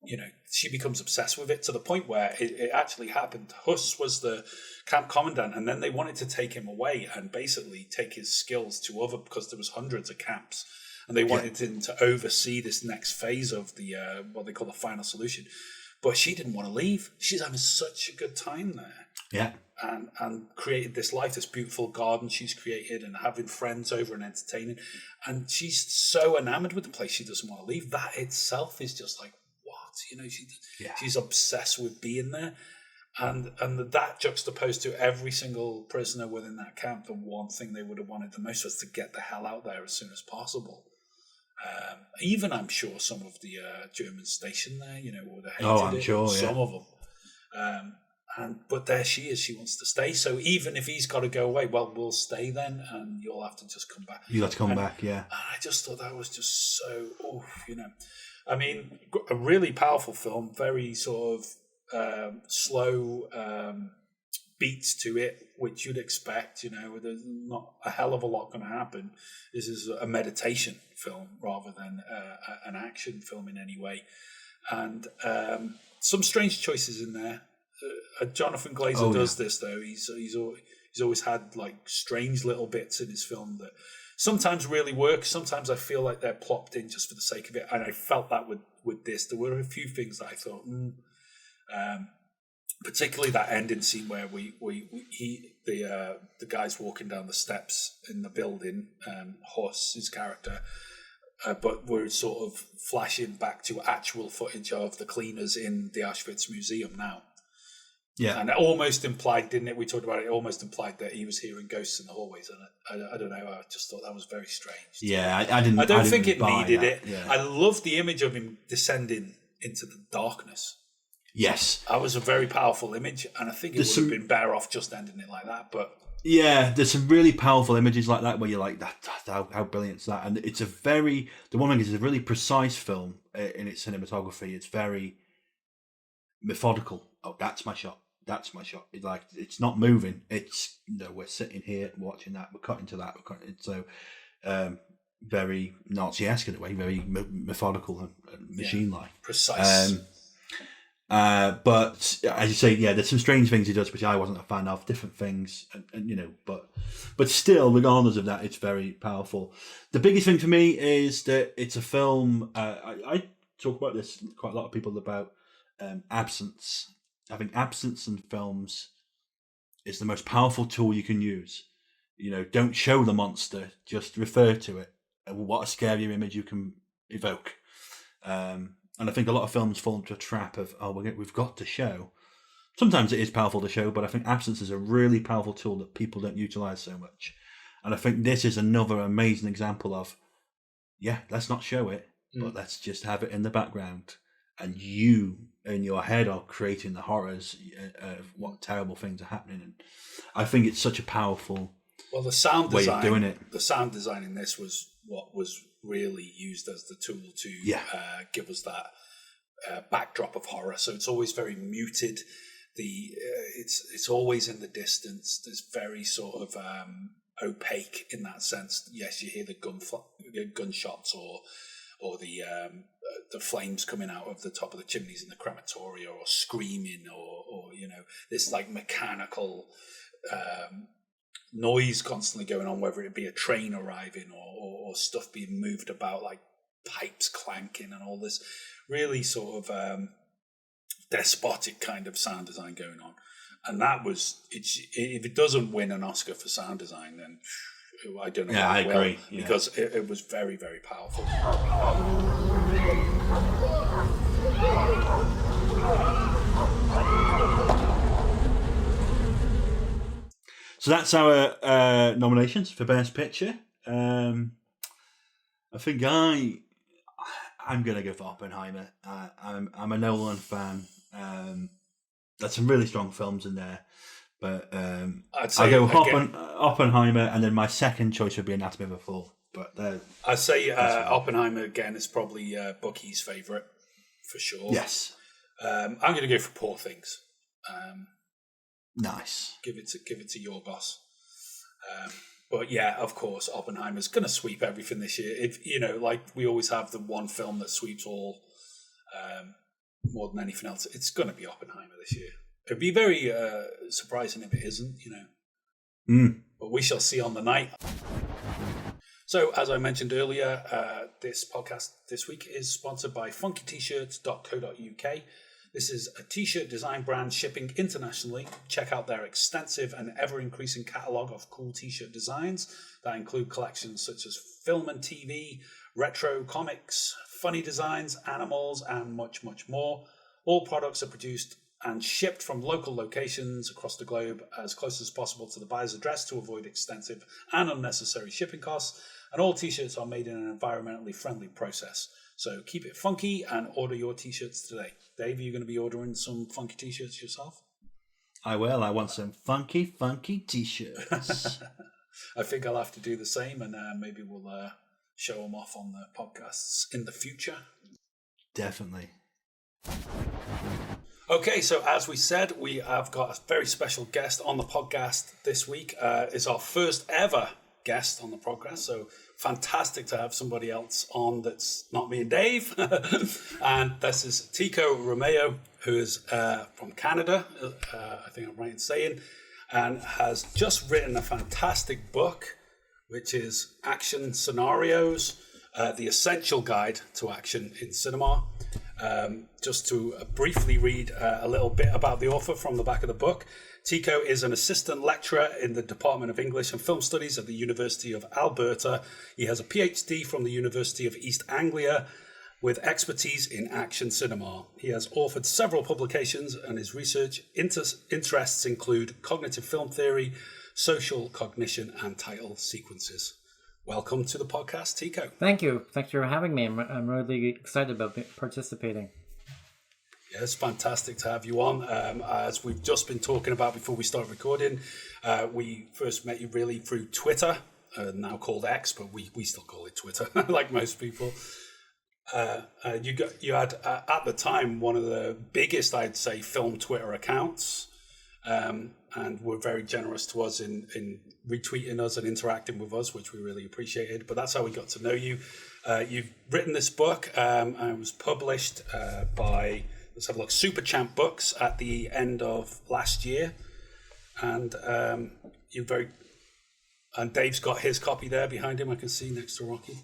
You know, she becomes obsessed with it to the point where it actually happened. Höss was the camp commandant, and then they wanted to take him away and basically take his skills to other, because there was hundreds of camps, and they wanted him to oversee this next phase of the what they call the final solution. But she didn't want to leave. She's having such a good time there. Yeah. And created this life, this beautiful garden she's created, and having friends over and entertaining. And she's so enamored with the place, she doesn't want to leave. That itself is just like, what? You know, she's obsessed with being there. And that juxtaposed to every single prisoner within that camp, the one thing they would have wanted the most was to get the hell out there as soon as possible. Even I'm sure some of the Germans stationed there, you know, would have hated some of them. But there she is. She wants to stay. So even if he's got to go away, well, we'll stay then, and you'll have to just come back. You have to come back, yeah. And I just thought that was just so, you know. I mean, a really powerful film, very sort of slow beats to it, which you'd expect. You know, there's not a hell of a lot going to happen. This is a meditation film rather than an action film in any way, and some strange choices in there. Jonathan Glazer does this though. He's always had like strange little bits in his film that sometimes really work. Sometimes I feel like they're plopped in just for the sake of it, and I felt that with this. There were a few things that I thought. Particularly that ending scene where the guy's walking down the steps in the building, Höss, his character, but we're sort of flashing back to actual footage of the cleaners in the Auschwitz Museum now. Yeah, and it almost implied, didn't it? We talked about it. It almost implied that he was hearing ghosts in the hallways, and I don't know. I just thought that was very strange. Yeah, I didn't. I don't think it needed that. it. Yeah. I love the image of him descending into the darkness. Yes, that was a very powerful image, and I think it would have been better off just ending it like that. But yeah, there's some really powerful images like that where you're like, how brilliant is that? And it's the one thing is a really precise film in its cinematography. It's very methodical. Oh, that's my shot. That's my shot. It's like, it's not moving. It's, we're sitting here watching that. We're cutting to that. So very Nazi-esque in a way, very methodical and machine-like. Precise. But as you say, there's some strange things he does which I wasn't a fan of, different things, and but still, regardless of that, it's very powerful. The biggest thing for me is that it's a film. I talk about this quite a lot of people about absence. I think absence in films is the most powerful tool you can use. Don't show the monster, just refer to it. What a scary image you can evoke. And I think a lot of films fall into a trap of, we've got to show. Sometimes it is powerful to show, but I think absence is a really powerful tool that people don't utilize so much. And I think this is another amazing example of, let's not show it, but let's just have it in the background. And you, in your head, are creating the horrors of what terrible things are happening. And I think it's such a powerful the sound way design, of doing it. The sound design in this was what was really used as the tool to give us that backdrop of horror. So it's always very muted. It's always in the distance. There's very sort of opaque in that sense. Yes, you hear the gunshots or the flames coming out of the top of the chimneys in the crematoria, or screaming, or this like mechanical noise constantly going on, whether it be a train arriving or stuff being moved about, like pipes clanking, and all this really sort of despotic kind of sound design going on. And that was, if it doesn't win an Oscar for sound design, then I don't know. Yeah, I agree. Because it was very, very powerful. So that's our nominations for Best Picture. I think I'm going to go for Oppenheimer. I'm a Nolan fan. There's some really strong films in there, but I'll go Oppenheimer, and then my second choice would be Anatomy of a Fall. But I'd say Oppenheimer again is probably Bucky's favourite for sure. Yes, I'm going to go for Poor Things. Nice. Give it to your boss. But yeah, of course, Oppenheimer's going to sweep everything this year. If like we always have the one film that sweeps all, more than anything else, it's going to be Oppenheimer this year. It'd be very surprising if it isn't, But we shall see on the night. So, as I mentioned earlier, this podcast this week is sponsored by funkytshirts.co.uk. This is a t-shirt design brand shipping internationally. Check out their extensive and ever-increasing catalogue of cool t-shirt designs that include collections such as film and TV, retro comics, funny designs, animals, and much, much more. All products are produced and shipped from local locations across the globe as close as possible to the buyer's address to avoid extensive and unnecessary shipping costs. And all t-shirts are made in an environmentally friendly process. So keep it funky and order your t-shirts today. Dave, are you going to be ordering some funky t-shirts yourself? I will. I want some funky t-shirts. I think I'll have to do the same, and maybe we'll show them off on the podcasts in the future. Definitely. Okay, so as we said, we have got a very special guest on the podcast this week. It's our first ever guest on the podcast, so fantastic to have somebody else on that's not me and Dave. And this is Tico Romao, who is from Canada, I think I'm right in saying, and has just written a fantastic book, which is Action Scenarios, The Essential Guide to Action in Cinema. Just to briefly read a little bit about the author from the back of the book. Tico is an assistant lecturer in the Department of English and Film Studies at the University of Alberta. He has a PhD from the University of East Anglia with expertise in action cinema. He has authored several publications, and his research interests include cognitive film theory, social cognition, and title sequences. Welcome to the podcast, Tico. Thank you. Thanks for having me. I'm really excited about participating. Yeah, it's fantastic to have you on. As we've just been talking about before we start recording, we first met you really through Twitter, now called X, but we still call it Twitter, like most people. You had, at the time, one of the biggest, I'd say, film Twitter accounts, and were very generous to us in retweeting us and interacting with us, which we really appreciated. But that's how we got to know you. You've written this book, and it was published by, let's have a look, Super Champ Books at the end of last year. And and Dave's got his copy there behind him, I can see, next to Rocky.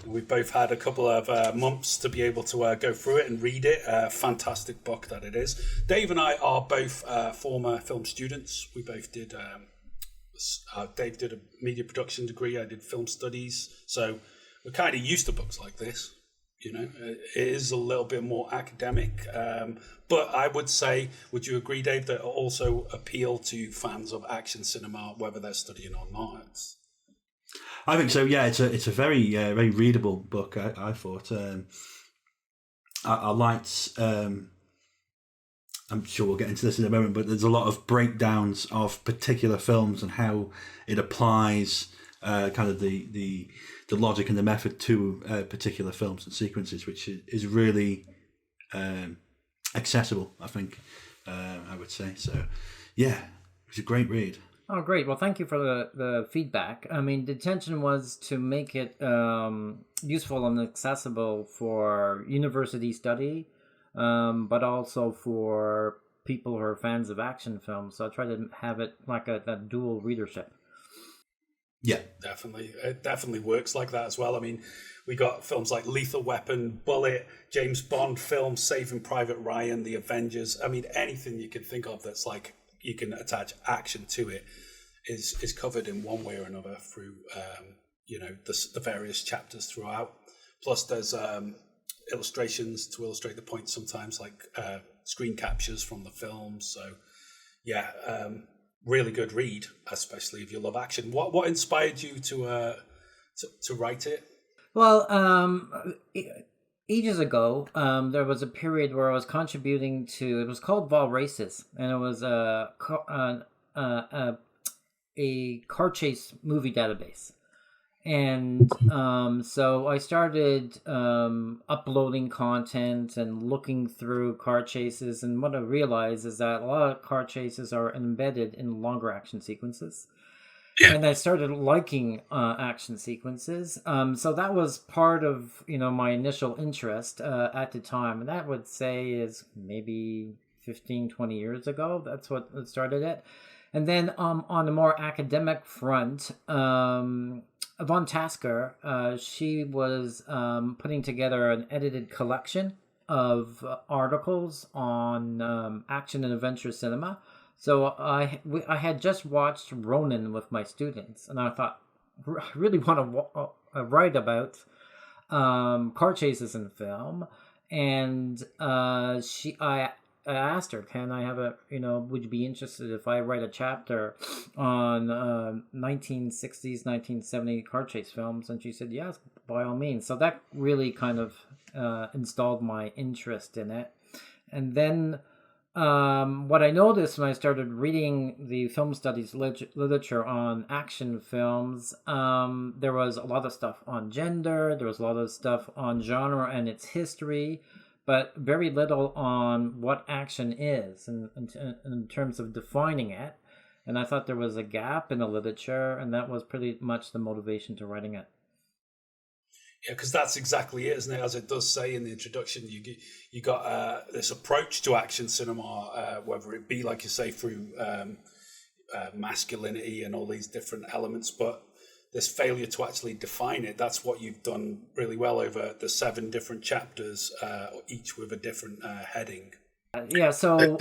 And we've both had a couple of months to be able to go through it and read it. Fantastic book that it is. Dave and I are both former film students. We both did, Dave did a media production degree, I did film studies. So we're kind of used to books like this. It is a little bit more academic. But I would say, would you agree, Dave, that it also appeal to fans of action cinema, whether they're studying or not? I think so. Yeah, it's a very very readable book. I thought I liked. I'm sure we'll get into this in a moment, but there's a lot of breakdowns of particular films and how it applies kind of the logic and the method to particular films and sequences, which is really accessible. I think I would say so. Yeah, it's a great read. Oh, great. Well, thank you for the feedback. I mean, the intention was to make it useful and accessible for university study, but also for people who are fans of action films. So I try to have it like that dual readership. Yeah, definitely. It definitely works like that as well. I mean, we got films like Lethal Weapon, Bullet, James Bond films, Saving Private Ryan, The Avengers. I mean, anything you can think of that's like, you can attach action to it is covered in one way or another through the various chapters throughout. Plus there's illustrations to illustrate the points sometimes, like screen captures from the film. So yeah, really good read, especially if you love action. What inspired you to write it? Well, ages ago, there was a period where I was contributing to. It was called Vol Races, and it was a car chase movie database. And so I started uploading content and looking through car chases. And what I realized is that a lot of car chases are embedded in longer action sequences. Yeah. And I started liking action sequences. So that was part of, my initial interest at the time. And that would say is maybe 15, 20 years ago. That's what started it. And then on the more academic front, Von Tasker, she was putting together an edited collection of articles on action and adventure cinema. So I had just watched Ronin with my students, and I thought, I really want to write about car chases in film. And I asked her, can I have would you be interested if I write a chapter on 1960s, 1970 car chase films? And she said, yes, by all means. So that really kind of installed my interest in it. And then what I noticed when I started reading the film studies literature on action films, there was a lot of stuff on gender, there was a lot of stuff on genre and its history, but very little on what action is in terms of defining it. And I thought there was a gap in the literature, and that was pretty much the motivation to writing it. Yeah, because that's exactly it, isn't it? As it does say in the introduction, you got this approach to action cinema, whether it be, like you say, through masculinity and all these different elements, but this failure to actually define it, that's what you've done really well over the 7 different chapters, each with a different heading. Yeah, so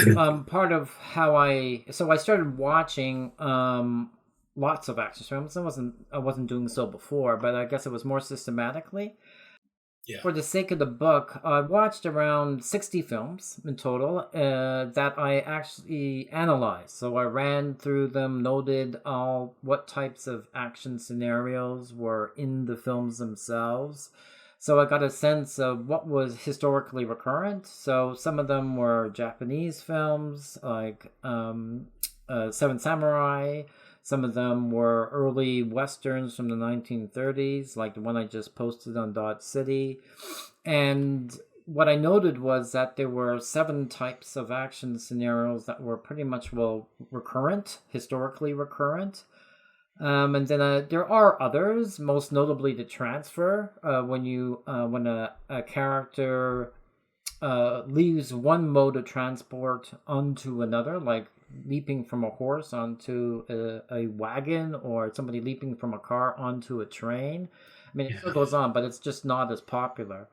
part of how I started watching lots of action films. I wasn't doing so before, but I guess it was more systematically. Yeah. For the sake of the book, I watched around 60 films in total that I actually analyzed. So I ran through them, noted what types of action scenarios were in the films themselves. So I got a sense of what was historically recurrent. So some of them were Japanese films, like Seven Samurai. Some of them were early westerns from the 1930s, like the one I just posted on Dodge City. And what I noted was that there were 7 types of action scenarios that were pretty much, recurrent, historically recurrent. And then there are others, most notably the transfer, when a character leaves one mode of transport onto another, like leaping from a horse onto a wagon, or somebody leaping from a car onto a train. I mean, it still goes on, but it's just not as popular.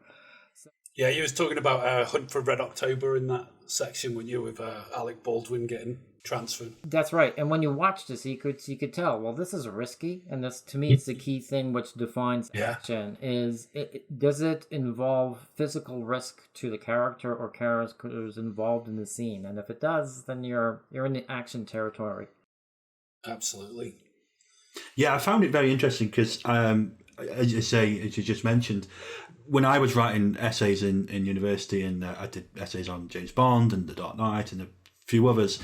Yeah, you was talking about Hunt for Red October in that section, when you with Alec Baldwin getting transferred. That's right. And when you watch this, you could tell, well, this is risky, and this, to me, it's the key thing which defines action. Is does it involve physical risk to the character or characters involved in the scene? And if it does, then you're in the action territory. Absolutely. Yeah, I found it very interesting because, as you just mentioned, when I was writing essays in university, and I did essays on James Bond and The Dark Knight and a few others,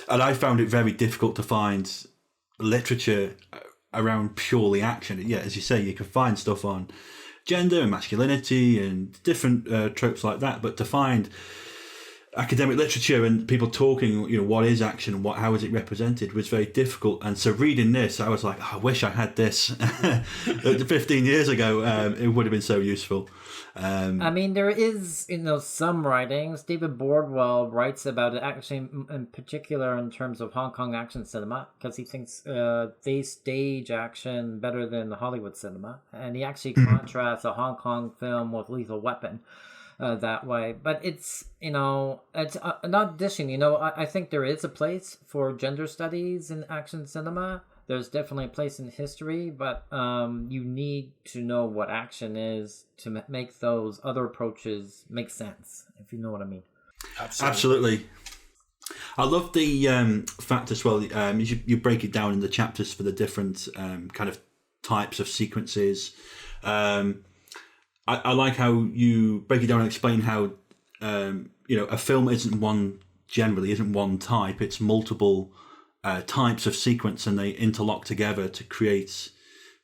and I found it very difficult to find literature around purely action. Yeah, as you say, you can find stuff on gender and masculinity and different tropes like that, but to find academic literature and people talking, what is action and how is it represented, was very difficult. And so reading this, I was like, I wish I had this 15 years ago. It would have been so useful. I mean, there is, some writings. David Bordwell writes about it, actually, in particular in terms of Hong Kong action cinema, because he thinks they stage action better than Hollywood cinema. And he actually contrasts a Hong Kong film with Lethal Weapon that way. But it's, it's not dishing. I think there is a place for gender studies in action cinema. There's definitely a place in history, but you need to know what action is to make those other approaches make sense, if you know what I mean. Absolutely. I love the fact as well. You break it down in the chapters for the different kind of types of sequences. I like how you break it down and explain how a film isn't one type. It's multiple types of sequence, and they interlock together to create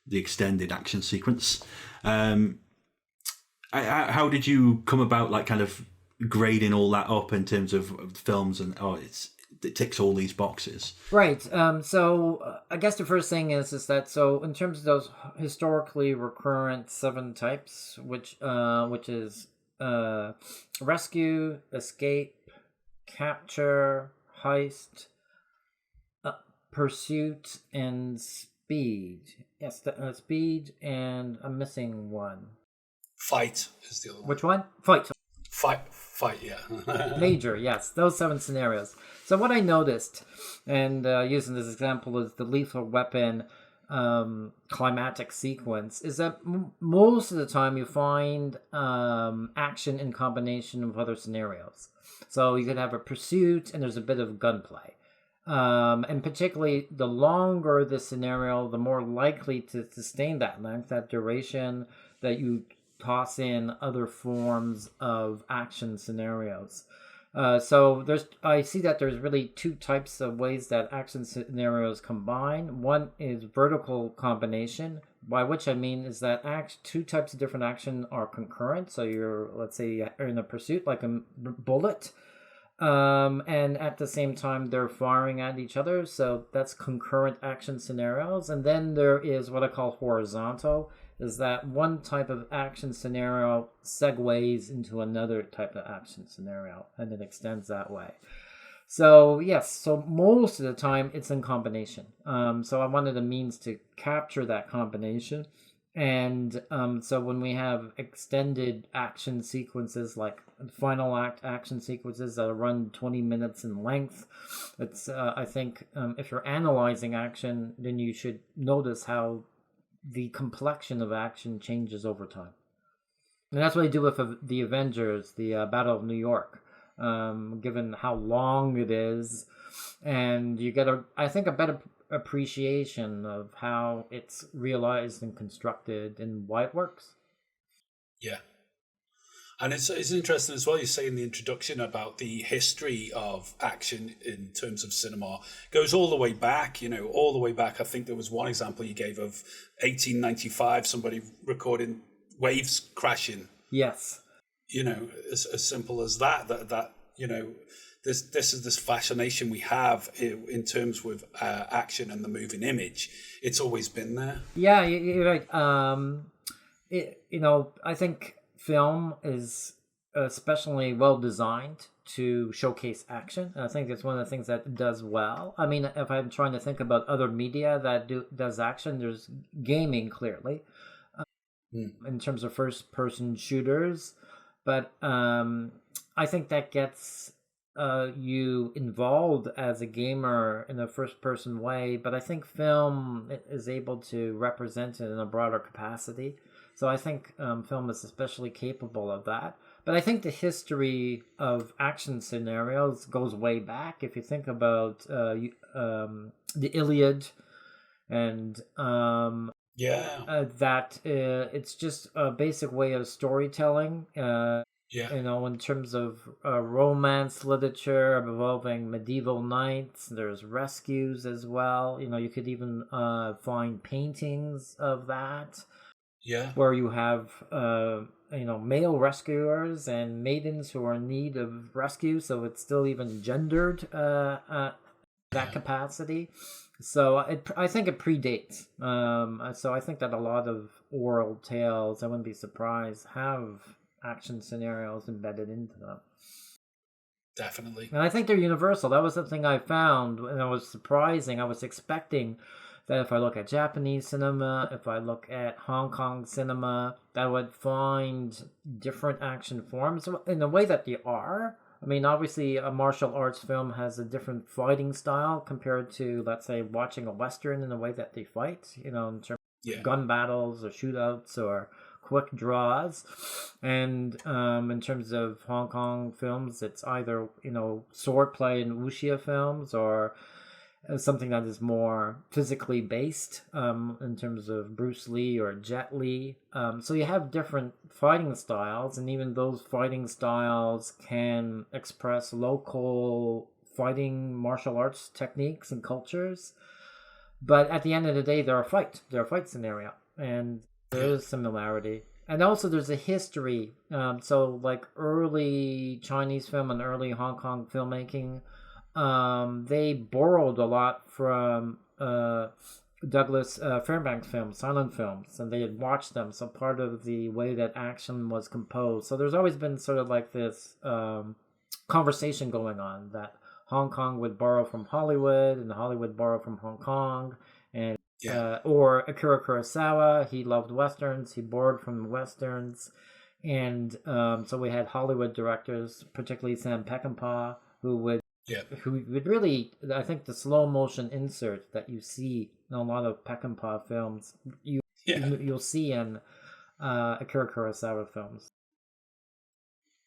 the extended action sequence. How did you come about, like, kind of grading all that up in terms of films and it ticks all these boxes? Right. So I guess the first thing is that, so in terms of those historically recurrent 7 types, which is rescue, escape, capture, heist, pursuit, and speed. Yes, speed, and I'm missing one. Fight is the other one. Which one? Fight. Fight, yeah. Major, yes. Those 7 scenarios. So what I noticed, and using this example as the Lethal Weapon climatic sequence, is that most of the time you find action in combination with other scenarios. So you could have a pursuit, and there's a bit of gunplay. And particularly, the longer the scenario, the more likely to sustain that length, that duration, that you toss in other forms of action scenarios. So I see that there's really 2 types of ways that action scenarios combine. One is vertical combination, by which I mean is that 2 types of different action are concurrent. So let's say you're in a pursuit, like a bullet, and at the same time they're firing at each other. So that's concurrent action scenarios. And then there is what I call horizontal, is that one type of action scenario segues into another type of action scenario, and it extends that way. So yes, so most of the time it's in combination. So I wanted a means to capture that combination. And so when we have extended action sequences, like final act action sequences that run 20 minutes in length, it's I think if you're analyzing action, then you should notice how the complexion of action changes over time. And that's what I do with the Avengers, the Battle of New York, given how long it is. And you get, I think, a better appreciation of how it's realized and constructed and why it works. Yeah. And it's interesting as well, you say in the introduction about the history of action in terms of cinema. It goes all the way back, all the way back. I think there was one example you gave of 1895, somebody recording waves crashing. Yes. As simple as that this is this fascination we have in terms with action and the moving image. It's always been there. Yeah, you're right. I think film is especially well designed to showcase action. And I think it's one of the things that it does well. I mean, if I'm trying to think about other media that does action, there's gaming, clearly, in terms of first-person shooters. But I think that gets you involved as a gamer in a first-person way. But I think film is able to represent it in a broader capacity. So I think film is especially capable of that. But I think the history of action scenarios goes way back. If you think about the Iliad, and that it's just a basic way of storytelling. In terms of romance literature involving medieval knights, there's rescues as well. You could even find paintings of that. Yeah. Where you have, male rescuers and maidens who are in need of rescue, so it's still even gendered that capacity. So I think it predates. So I think that a lot of oral tales, I wouldn't be surprised, have action scenarios embedded into them. Definitely. And I think they're universal. That was something I found, and it was surprising. I was expecting that if I look at Japanese cinema, if I look at Hong Kong cinema, that I would find different action forms in the way that they are. I mean, obviously, a martial arts film has a different fighting style compared to, let's say, watching a Western in the way that they fight, in terms of gun battles or shootouts or quick draws. And in terms of Hong Kong films, it's either, swordplay and wuxia films, or something that is more physically based, in terms of Bruce Lee or Jet Li. So you have different fighting styles, and even those fighting styles can express local fighting martial arts techniques and cultures. But at the end of the day, they're a fight. They're a fight scenario, and there is similarity. And also, there's a history. So, like early Chinese film and early Hong Kong filmmaking, they borrowed a lot from Douglas Fairbanks films, silent films, and they had watched them. So part of the way that action was composed. So there's always been sort of like this conversation going on that Hong Kong would borrow from Hollywood, and Hollywood borrow from Hong Kong, and or Akira Kurosawa, he loved westerns, he borrowed from the westerns, and so we had Hollywood directors, particularly Sam Peckinpah, who would really, I think the slow motion insert that you see in a lot of Peckinpah films, you'll see in Akira Kurosawa films.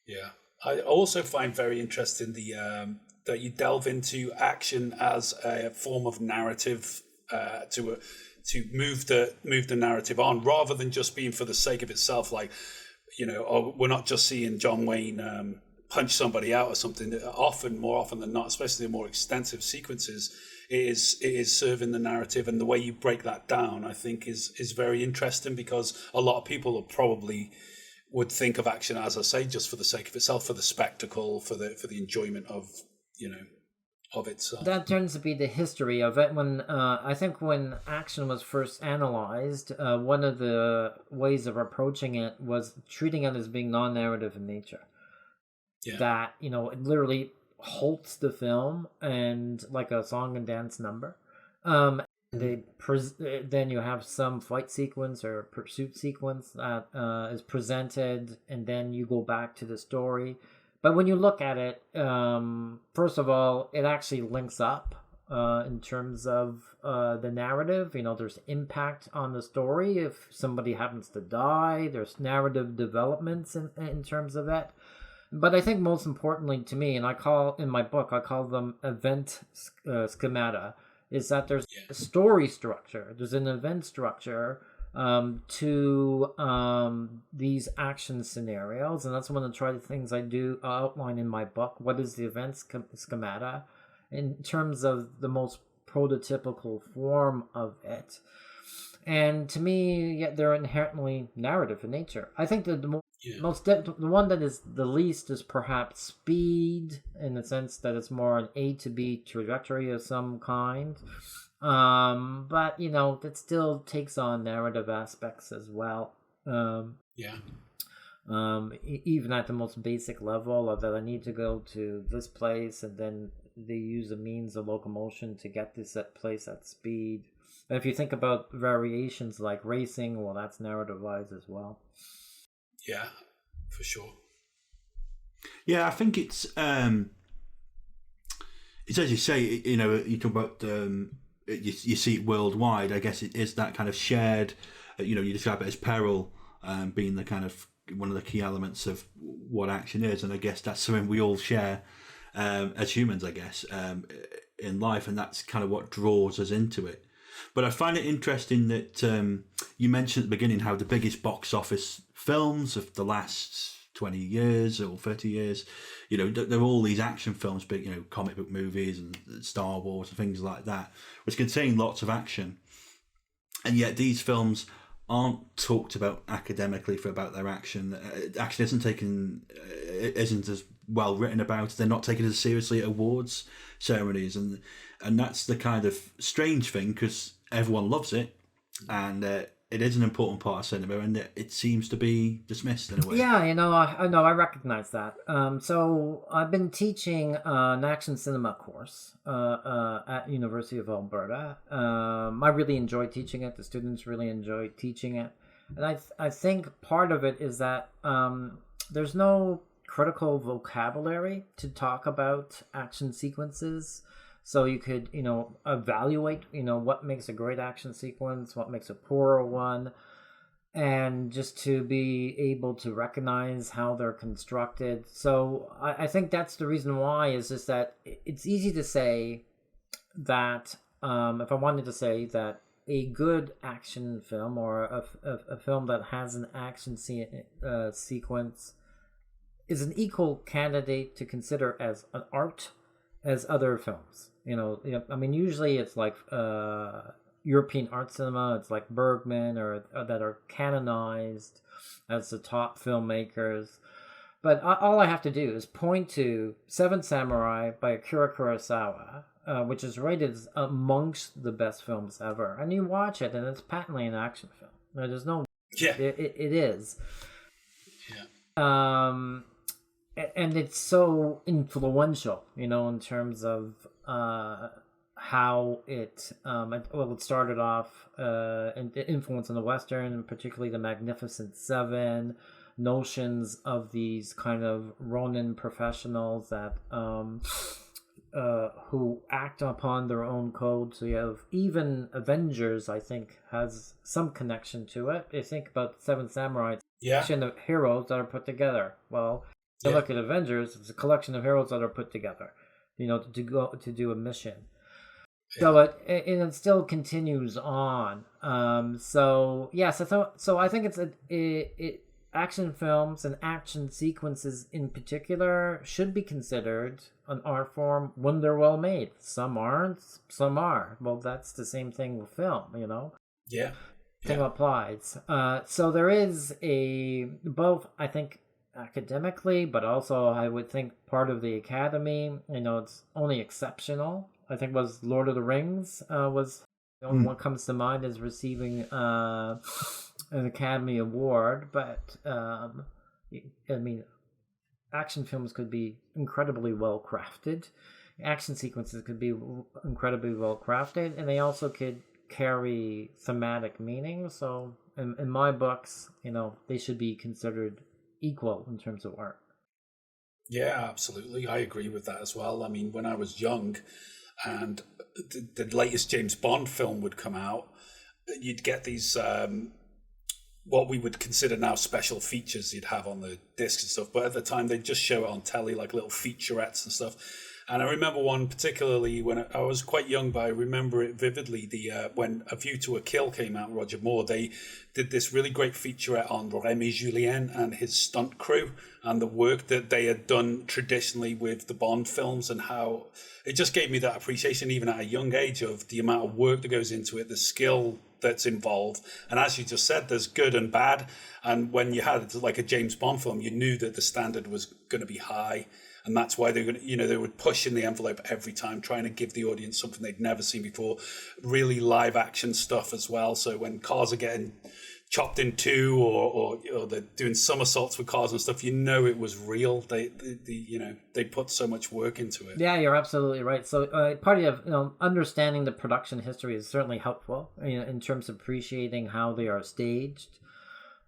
Yeah, I also find very interesting the that you delve into action as a form of narrative to move the narrative on, rather than just being for the sake of itself. Like, we're not just seeing John Wayne punch somebody out or something. More often than not, especially the more extensive sequences, it is serving the narrative, and the way you break that down, I think, is very interesting, because a lot of people would think of action, as I say, just for the sake of itself, for the spectacle, for the enjoyment of itself. That tends to be the history of it. When I think when action was first analyzed, one of the ways of approaching it was treating it as being non-narrative in nature. Yeah. That, it literally halts the film, and like a song and dance number. Then you have some fight sequence or pursuit sequence that is presented, and then you go back to the story. But when you look at it, first of all, it actually links up in terms of the narrative. There's impact on the story. If somebody happens to die, there's narrative developments in terms of it. But I think most importantly to me, and I call them event schemata, is that there's a story structure, there's an event structure to these action scenarios, and that's one of the things I do outline in my book. What is the event schemata in terms of the most prototypical form of it? And to me, they're inherently narrative in nature. I think that the one that is the least is perhaps speed, in the sense that it's more an A to B trajectory of some kind. But that still takes on narrative aspects as well. Even at the most basic level, of that I need to go to this place, and then they use a means of locomotion to get to that place at speed. And if you think about variations like racing, well, that's narrative-wise as well. Yeah, for sure. Yeah, I think it's as you say. You talk about you see it worldwide. I guess it is that kind of shared. You describe it as peril being the kind of one of the key elements of what action is, and I guess that's something we all share as humans. I guess in life, and that's kind of what draws us into it. But I find it interesting that you mentioned at the beginning how the biggest box office films of the last 20 years or 30 years, they're all these action films, big, comic book movies and Star Wars and things like that, which contain lots of action. And yet these films aren't talked about academically about their action. Action isn't as well written about. They're not taken as seriously at awards ceremonies, and that's the kind of strange thing, because everyone loves it, and it is an important part of cinema, and it seems to be dismissed in a way. Yeah, I recognize that. So I've been teaching an action cinema course at University of Alberta. I really enjoy teaching it. The students really enjoy teaching it, and I think part of it is that there's no critical vocabulary to talk about action sequences. So you could, evaluate, what makes a great action sequence, what makes a poorer one. and just to be able to recognize how they're constructed. So I think that's the reason why, is just that it's easy to say that if I wanted to say that a good action film, or a film that has an action sequence, is an equal candidate to consider as an art as other films. I mean, usually it's like European art cinema, it's like Bergman, or that are canonized as the top filmmakers. But all I have to do is point to Seven Samurai by Akira Kurosawa, which is rated amongst the best films ever. And you watch it, and it's patently an action film. There's no... Yeah. It is. Yeah. And it's so influential, in terms of how it started off and the influence on the Western, particularly the Magnificent Seven, notions of these kind of Ronin professionals that who act upon their own code. So you have even Avengers, I think, has some connection to it. You think about Seven Samurai, collection of heroes that are put together. Well, you look at Avengers, it's a collection of heroes that are put together, to go to do a mission. So it still continues on. So I think it's action films and action sequences in particular should be considered an art form when they're well made. Some aren't, some are. Well, that's the same thing with film, Yeah. Thing applies. So there is both, I think, academically, but also I would think part of the Academy, it's only exceptional. I think was Lord of the Rings was the only one comes to mind as receiving an Academy Award. But I mean, action films could be incredibly well crafted. Action sequences could be incredibly well crafted, and they also could carry thematic meaning. So in my books, they should be considered equal in terms of art. Yeah, absolutely. I agree with that as well. I mean, when I was young and the latest James Bond film would come out, you'd get these what we would consider now special features you'd have on the disc and stuff. But at the time, they'd just show it on telly, like little featurettes and stuff. And I remember one particularly when I was quite young, but I remember it vividly. When A View to a Kill came out, Roger Moore, they did this really great featurette on Remy Julien and his stunt crew and the work that they had done traditionally with the Bond films, and how it just gave me that appreciation, even at a young age, of the amount of work that goes into it, the skill that's involved. And as you just said, there's good and bad. And when you had like a James Bond film, you knew that the standard was going to be high. And that's why they're going to, they would push in the envelope every time, trying to give the audience something they'd never seen before. Really live action stuff as well. So when cars are getting chopped in two, or they're doing somersaults with cars and stuff, it was real. They put so much work into it. Yeah, you're absolutely right. So part of understanding the production history is certainly helpful, in terms of appreciating how they are staged.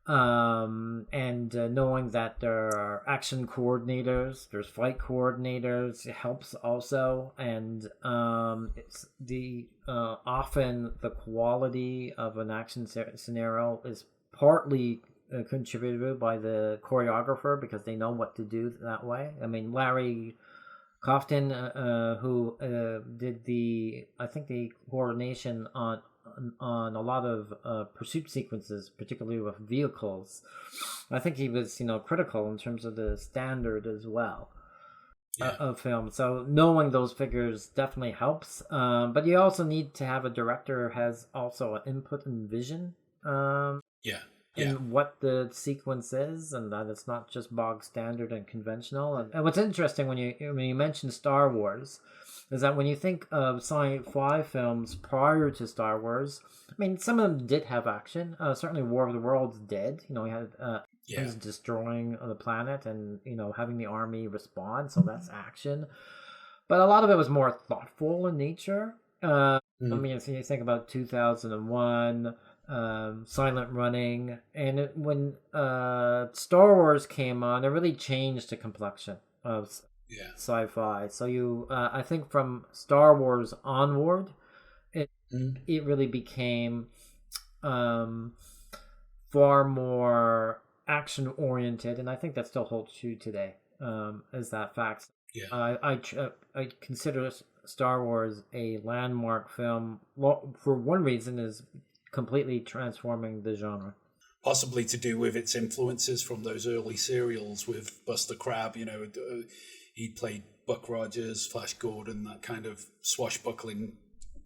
And knowing that there are action coordinators, there's flight coordinators, it helps also. And it's often the quality of an action scenario is partly contributed by the choreographer, because they know what to do that way. I mean, Larry Cofton, who did the coordination on a lot of pursuit sequences, particularly with vehicles. I think he was, critical in terms of the standard as well of film. So knowing those figures definitely helps. But you also need to have a director who has also an input and vision. In what the sequence is, and that it's not just bog standard and conventional. And what's interesting when you mention Star Wars is that when you think of sci-fi films prior to Star Wars, I mean, some of them did have action. Certainly War of the Worlds did. We had things destroying the planet and, having the army respond. So that's action. But a lot of it was more thoughtful in nature. I mean, if you think about 2001... Silent Running, and when Star Wars came on, it really changed the complexion of sci-fi. So I think from Star Wars onward, it really became far more action oriented, and I think that still holds true today. Is that fact? Yeah. I consider Star Wars a landmark film. Well, for one reason, is completely transforming the genre. Possibly to do with its influences from those early serials with Buster Crabbe. He played Buck Rogers, Flash Gordon, that kind of swashbuckling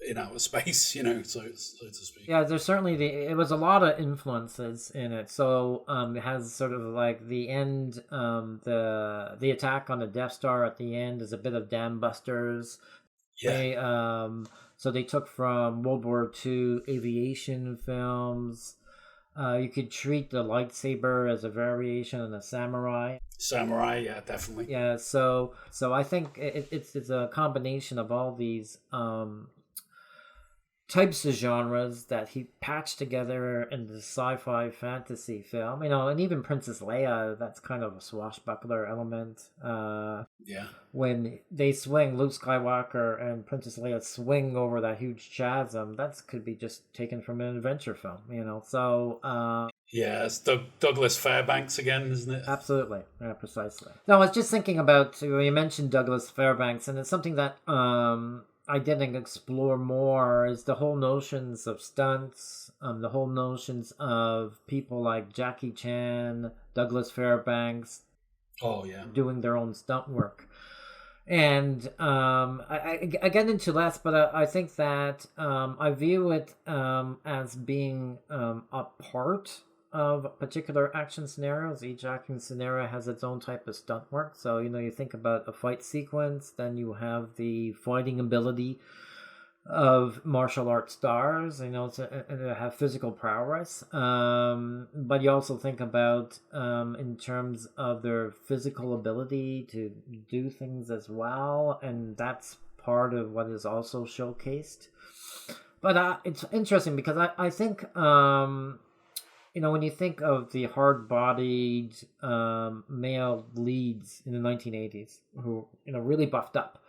in outer space, so to speak. Yeah, there's certainly it was a lot of influences in it. So it has sort of like the end, the attack on the Death Star at the end is a bit of Dam Busters. Yeah. So they took from World War II aviation films. You could treat the lightsaber as a variation on the samurai. Samurai, yeah, definitely. Yeah, so I think it's a combination of all these types of genres that he patched together in the sci-fi fantasy film. And even Princess Leia, that's kind of a swashbuckler element. Yeah. When they swing, Luke Skywalker and Princess Leia swing over that huge chasm, that could be just taken from an adventure film, So... yeah, it's Douglas Fairbanks again, isn't it? Absolutely. Yeah, precisely. No, I was just thinking about, you mentioned Douglas Fairbanks, and it's something that I didn't explore more, is the whole notions of stunts, the whole notions of people like Jackie Chan, Douglas Fairbanks, doing their own stunt work. And I get into less, but I think that I view it as being a part of particular action scenarios. Each action scenario has its own type of stunt work. So, you think about a fight sequence, then you have the fighting ability of martial arts stars, to have physical prowess. But you also think about in terms of their physical ability to do things as well. And that's part of what is also showcased. But it's interesting because I think... when you think of the hard-bodied male leads in the 1980s who, really buffed up,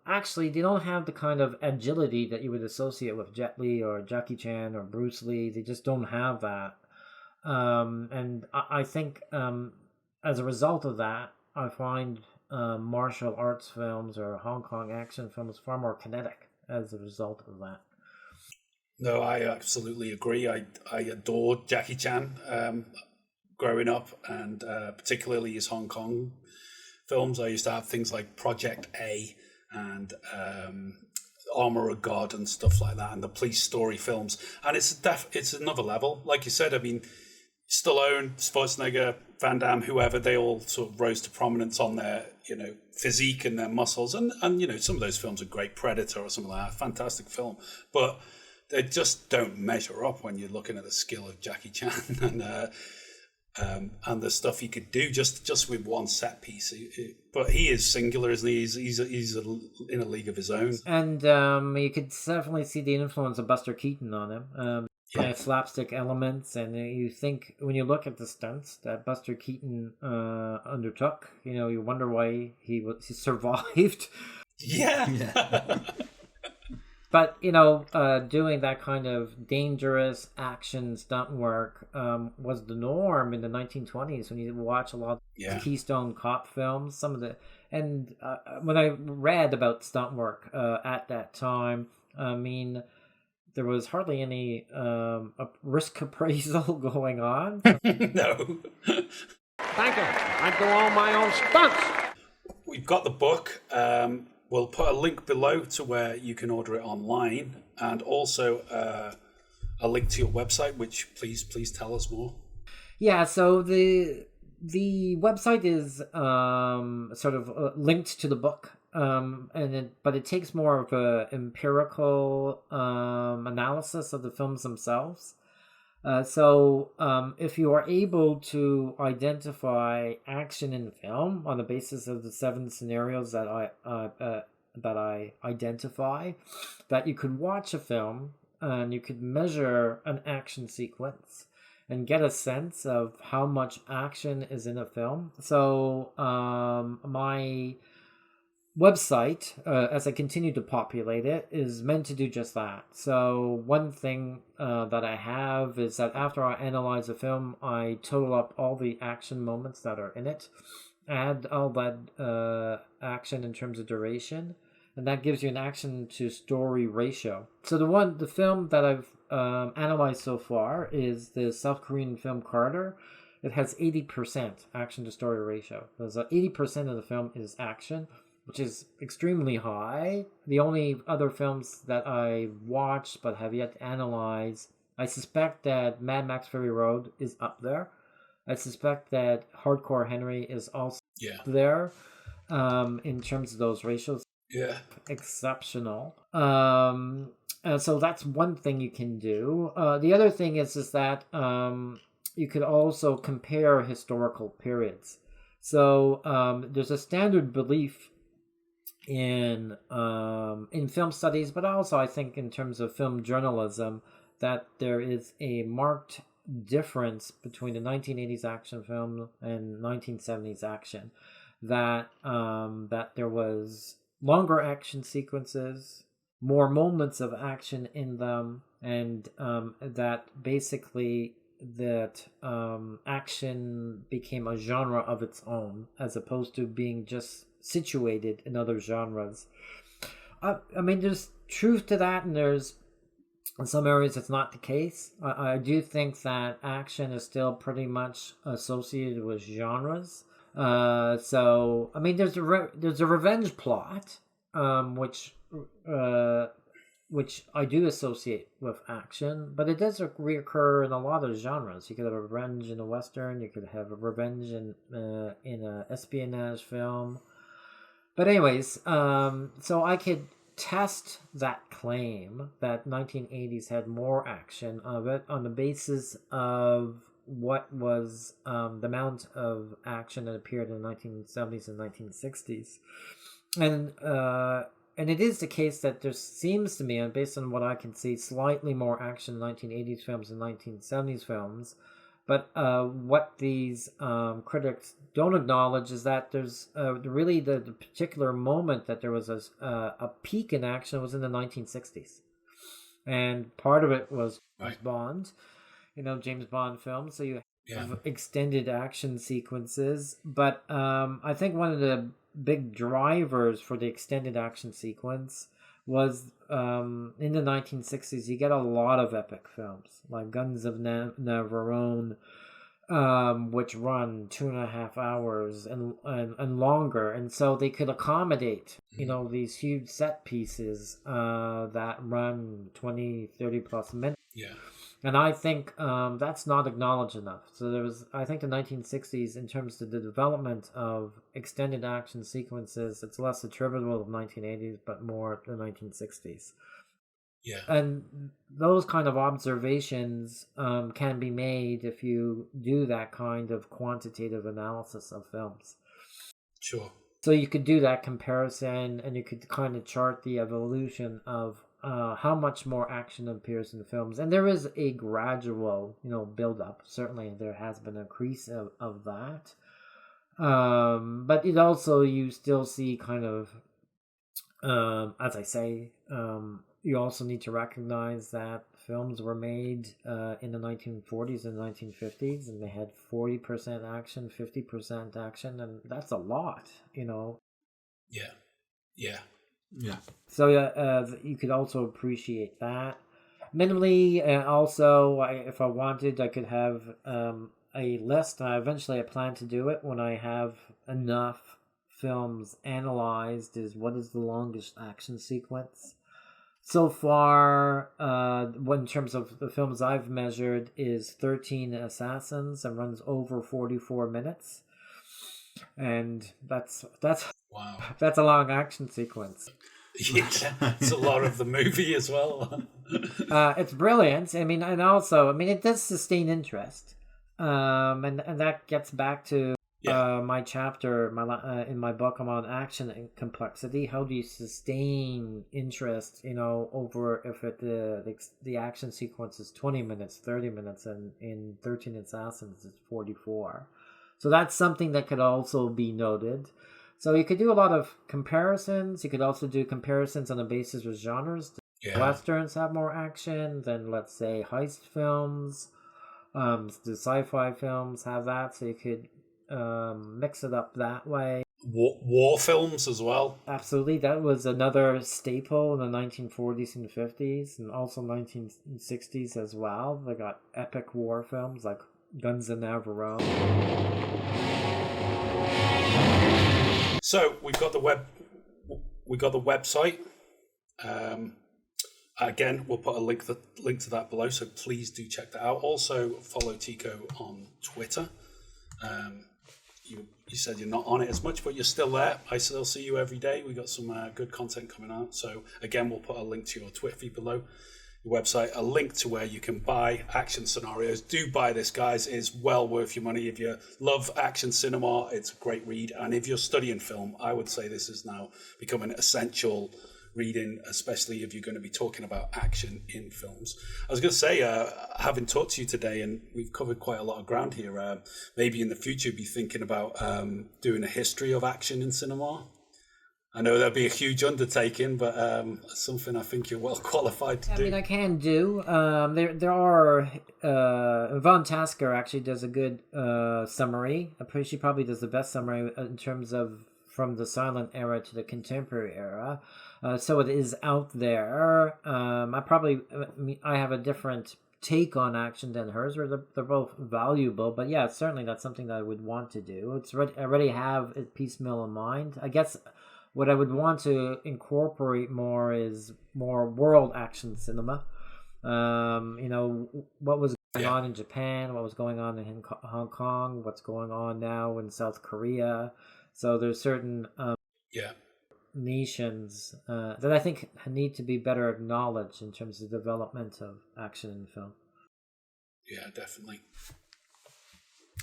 actually, they don't have the kind of agility that you would associate with Jet Li or Jackie Chan or Bruce Lee. They just don't have that. And I think as a result of that, I find martial arts films or Hong Kong action films far more kinetic as a result of that. No, I absolutely agree. I adored Jackie Chan growing up, and particularly his Hong Kong films. I used to have things like Project A and Armor of God and stuff like that, and the police story films. And it's another level. Like you said, Stallone, Schwarzenegger, Van Damme, whoever, they all sort of rose to prominence on their, physique and their muscles. And some of those films are great. Predator or something like that, fantastic film. But they just don't measure up when you're looking at the skill of Jackie Chan and the stuff he could do just with one set piece. But he is singular, isn't he? He's in a league of his own. And you could definitely see the influence of Buster Keaton on him. Kind of slapstick elements, and you think when you look at the stunts that Buster Keaton undertook, you wonder why he survived. Yeah. But, doing that kind of dangerous action stunt work was the norm in the 1920s when you watch a lot of Keystone Cop films. And when I read about stunt work at that time, there was hardly any risk appraisal going on. No. Thank you. I do all my own stunts. We've got the book. We'll put a link below to where you can order it online, and also a link to your website, which please tell us more. Yeah, so the website is sort of linked to the book, but it takes more of a empirical analysis of the films themselves. So if you are able to identify action in film on the basis of the 7 scenarios that I identify, that you could watch a film and you could measure an action sequence and get a sense of how much action is in a film. So my website, as I continue to populate it, is meant to do just that. So one thing that I have is that after I analyze a film, I total up all the action moments that are in it, add all that action in terms of duration, and that gives you an action to story ratio. So the film that I've analyzed so far is the South Korean film Carter. It has 80% action to story ratio. So 80% of the film is action, which is extremely high. The only other films that I watched but have yet to analyze, I suspect that Mad Max Fury Road is up there. I suspect that Hardcore Henry is also there in terms of those ratios. Yeah. Exceptional. So that's one thing you can do. The other thing is that you could also compare historical periods. So there's a standard belief in film studies, but also I think in terms of film journalism, that there is a marked difference between the 1980s action film and 1970s action. That there was longer action sequences, more moments of action in them, and that basically that action became a genre of its own as opposed to being just situated in other genres. I mean, there's truth to that, and there's in some areas it's not the case. I do think that action is still pretty much associated with genres. So I mean, there's a revenge plot, which I do associate with action, but it does reoccur in a lot of genres. You could have a revenge in a western. You could have a revenge in an espionage film. But anyways, so I could test that claim that 1980s had more action of it on the basis of what was the amount of action that appeared in the 1970s and 1960s. And it is the case that there seems to me, and based on what I can see, slightly more action in 1980s films than 1970s films. But what these critics don't acknowledge is that there's really the particular moment that there was a peak in action was in the 1960s. And part of it was Bond, James Bond films. So you have extended action sequences. But I think one of the big drivers for the extended action sequence was in the 1960s you get a lot of epic films like Guns of Navarone, which run 2.5 hours and longer, and so they could accommodate these huge set pieces that run 20-30 plus minutes. And I think that's not acknowledged enough. So there was, I think, the 1960s, in terms of the development of extended action sequences, it's less attributable to the 1980s, but more the 1960s. Yeah. And those kind of observations can be made if you do that kind of quantitative analysis of films. Sure. So you could do that comparison, and you could kind of chart the evolution of how much more action appears in the films. And there is a gradual, build-up. Certainly there has been an increase of that. But it also, you still see kind of, as I say, you also need to recognize that films were made in the 1940s and 1950s, and they had 40% action, 50% action, and that's a lot, Yeah. Yeah. Yeah. So you could also appreciate that. Minimally, also, if I wanted, I could have a list. Eventually, I plan to do it when I have enough films analyzed. Is what is the longest action sequence? So far, in terms of the films I've measured, is 13 Assassins and runs over 44 minutes. And that's wow. That's a long action sequence. Yeah, it's a lot of the movie as well. It's brilliant. I mean, and also, it does sustain interest. And that gets back to my chapter, in my book, I'm on action and complexity. How do you sustain interest, over if the action sequence is 20 minutes, 30 minutes, and in 13 Assassins it's 44. So that's something that could also be noted. So you could do a lot of comparisons. You could also do comparisons on the basis of genres. Yeah. Westerns have more action than, let's say, heist films. The sci-fi films have that, so you could mix it up that way. War films as well. Absolutely, that was another staple in the 1940s and 50s, and also 1960s as well. They got epic war films like Guns of Navarone. So we've got the website. Again, we'll put a link to that below, so please do check that out. Also, follow Tico on Twitter. You said you're not on it as much, but you're still there. I still see you every day. We got some good content coming out. So again, we'll put a link to your Twitter feed below, your website, a link to where you can buy action scenarios. Do buy this, guys. It is well worth your money. If you love action cinema, it's a great read. And if you're studying film, I would say this is now becoming an essential reading, especially if you're going to be talking about action in films. I was going to say, having talked to you today, and we've covered quite a lot of ground here, maybe in the future be thinking about doing a history of action in cinema. I know that'd be a huge undertaking, but something I think you're well qualified to do. I mean, I can do. There are Von Tasker actually does a good summary. She probably does the best summary in terms of from the silent era to the contemporary era. So it is out there. I have a different take on action than hers. They're both valuable, but yeah, certainly that's something that I would want to do. I already have it piecemeal in mind. I guess what I would want to incorporate more is more world action cinema. What was going on in Japan, what was going on in Hong Kong, what's going on now in South Korea. So there's certain nations that I think need to be better acknowledged in terms of development of action in film. Yeah, definitely.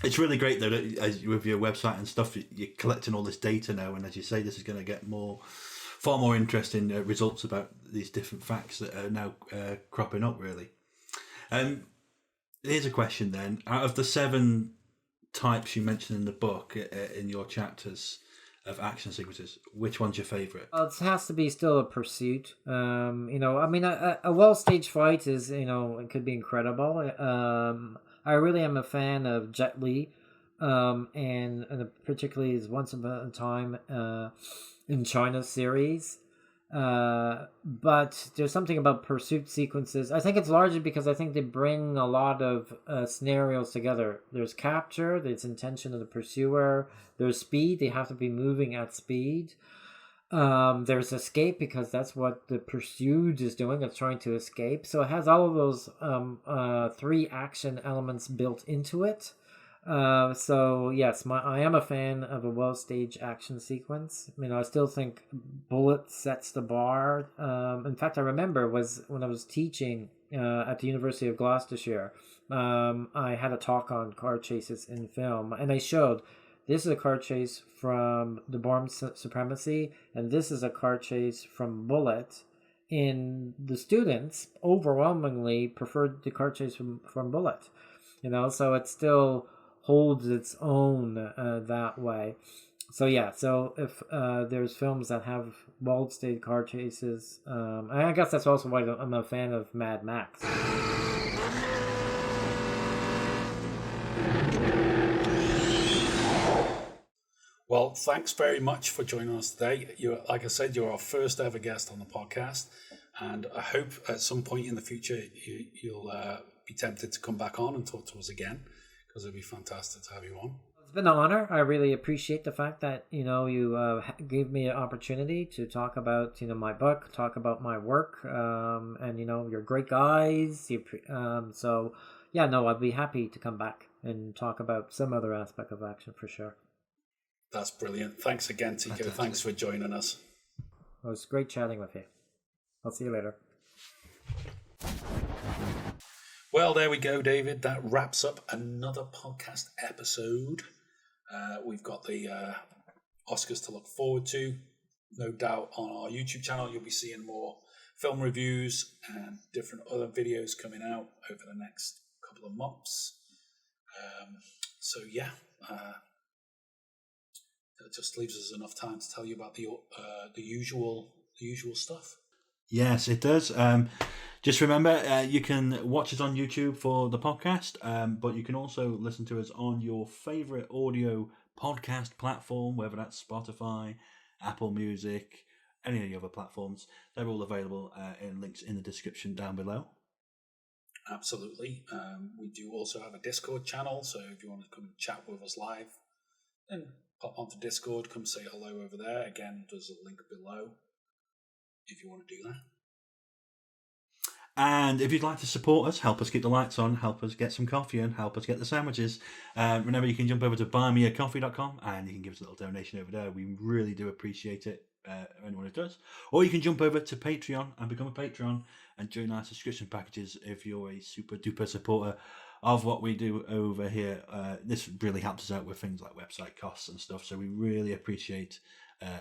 It's really great though that as with your website and stuff, you're collecting all this data now, and as you say, this is going to get far more interesting results about these different facts that are now cropping up. Really. Here's a question then: out of the 7 types you mentioned in the book, in your chapters of action sequences, which one's your favourite? It has to be still a pursuit. A well-staged fight is, it could be incredible. I really am a fan of Jet Li, and particularly his Once Upon a Time in China series. But there's something about pursuit sequences. I think it's largely because I think they bring a lot of scenarios together. There's capture, there's intention of the pursuer, there's speed, they have to be moving at speed. There's escape because that's what the pursued is doing, it's trying to escape. So it has all of those 3 action elements built into it. So yes, I am a fan of a well-staged action sequence. I still think Bullet sets the bar. In fact, I remember when I was teaching at the University of Gloucestershire, I had a talk on car chases in film, and I showed this is a car chase from The Bourne Supremacy, and this is a car chase from Bullet. And the students overwhelmingly preferred the car chase from Bullet. So it still holds its own that way. So yeah, so if there's films that have well-staged car chases, I guess that's also why I'm a fan of Mad Max. Well, thanks very much for joining us today. Like I said, you're our first ever guest on the podcast, and I hope at some point in the future you'll be tempted to come back on and talk to us again, because it'd be fantastic to have you on. It's been an honor. I really appreciate the fact that you gave me an opportunity to talk about my book, talk about my work, and you're great guys. So yeah, no, I'd be happy to come back and talk about some other aspect of action for sure. That's brilliant. Thanks again, Tico. Fantastic. Thanks for joining us. It was great chatting with you. I'll see you later. Well, there we go, David. That wraps up another podcast episode. We've got the Oscars to look forward to. No doubt on our YouTube channel, you'll be seeing more film reviews and different other videos coming out over the next couple of months. that just leaves us enough time to tell you about the usual stuff. Yes, it does. Just remember, you can watch us on YouTube for the podcast, but you can also listen to us on your favourite audio podcast platform, whether that's Spotify, Apple Music, any of the other platforms. They're all available in links in the description down below. Absolutely. We do also have a Discord channel, so if you want to come and chat with us live, then pop onto Discord, come say hello over there. Again, there's a link below if you want to do that. And if you'd like to support us, help us keep the lights on, help us get some coffee and help us get the sandwiches, remember you can jump over to buymeacoffee.com and you can give us a little donation over there. We really do appreciate it, anyone who does. Or you can jump over to Patreon and become a patron and join our subscription packages if you're a super duper supporter of what we do over here. This really helps us out with things like website costs and stuff, so we really appreciate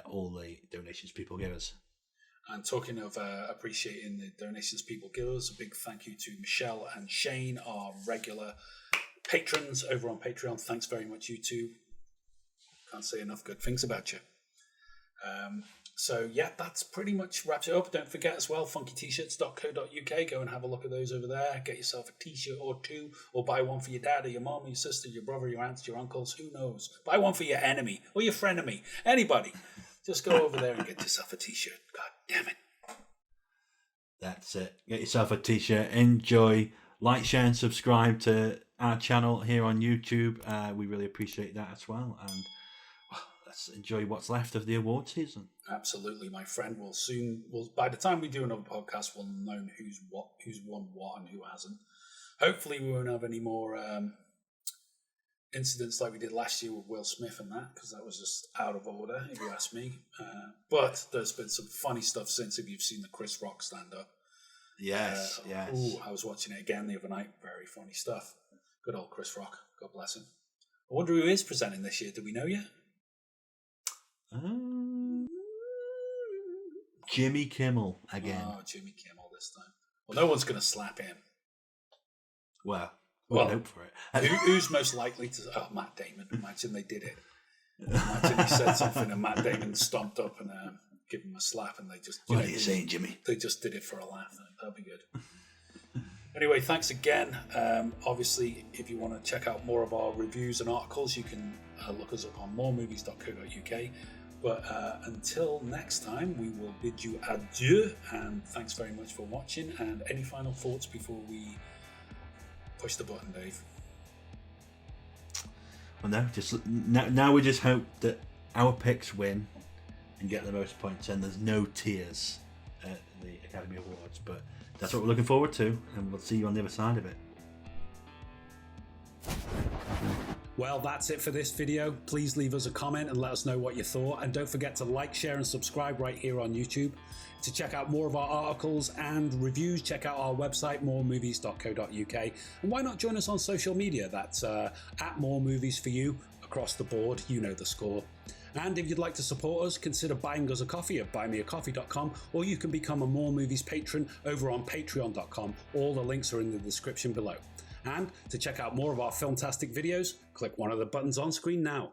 all the donations people give us. And talking of appreciating the donations people give us, a big thank you to Michelle and Shane, our regular patrons over on Patreon. Thanks very much, you two. Can't say enough good things about you. So yeah, that's pretty much wraps it up. Don't forget as well, funkyt-shirts.co.uk. Go and have a look at those over there. Get yourself a t-shirt or two, or buy one for your dad or your mom, your sister, your brother, your aunts, your uncles, who knows. Buy one for your enemy or your frenemy, anybody. Just go over there and get yourself a t-shirt. God damn it. That's it. Get yourself a t-shirt. Enjoy. Like, share and subscribe to our channel here on YouTube. We really appreciate that as well. And well, let's enjoy what's left of the award season. Absolutely, my friend. By the time we do another podcast, we'll know who's won what and who hasn't. Hopefully we won't have any more incidents like we did last year with Will Smith and that, because that was just out of order, if you ask me. But there's been some funny stuff since, if you've seen the Chris Rock stand-up. Yes, yes. Ooh, I was watching it again the other night. Very funny stuff. Good old Chris Rock. God bless him. I wonder who is presenting this year. Do we know yet? Jimmy Kimmel again. Oh, Jimmy Kimmel this time. Well, no one's going to slap him. Well, we can hope for it. Who's most likely to... Oh, Matt Damon. Imagine they did it. Imagine he said something and Matt Damon stomped up and gave him a slap, and they just... What are you saying, Jimmy? They just did it for a laugh. That'd be good. Anyway, thanks again. Obviously, if you want to check out more of our reviews and articles, you can look us up on moremovies.co.uk. But until next time, we will bid you adieu, and thanks very much for watching. And any final thoughts before we push the button, Dave? Well, no, just now we just hope that our picks win and get the most points, and there's no tears at the Academy Awards. But that's what we're looking forward to, and we'll see you on the other side of it. Well, that's it for this video. Please leave us a comment and let us know what you thought. And don't forget to like, share, and subscribe right here on YouTube. To check out more of our articles and reviews, check out our website, moremovies.co.uk. And why not join us on social media? That's at More Movies for you, across the board. You know the score. And if you'd like to support us, consider buying us a coffee at buymeacoffee.com, or you can become a More Movies patron over on patreon.com. All the links are in the description below. And to check out more of our filmtastic videos, click one of the buttons on screen now.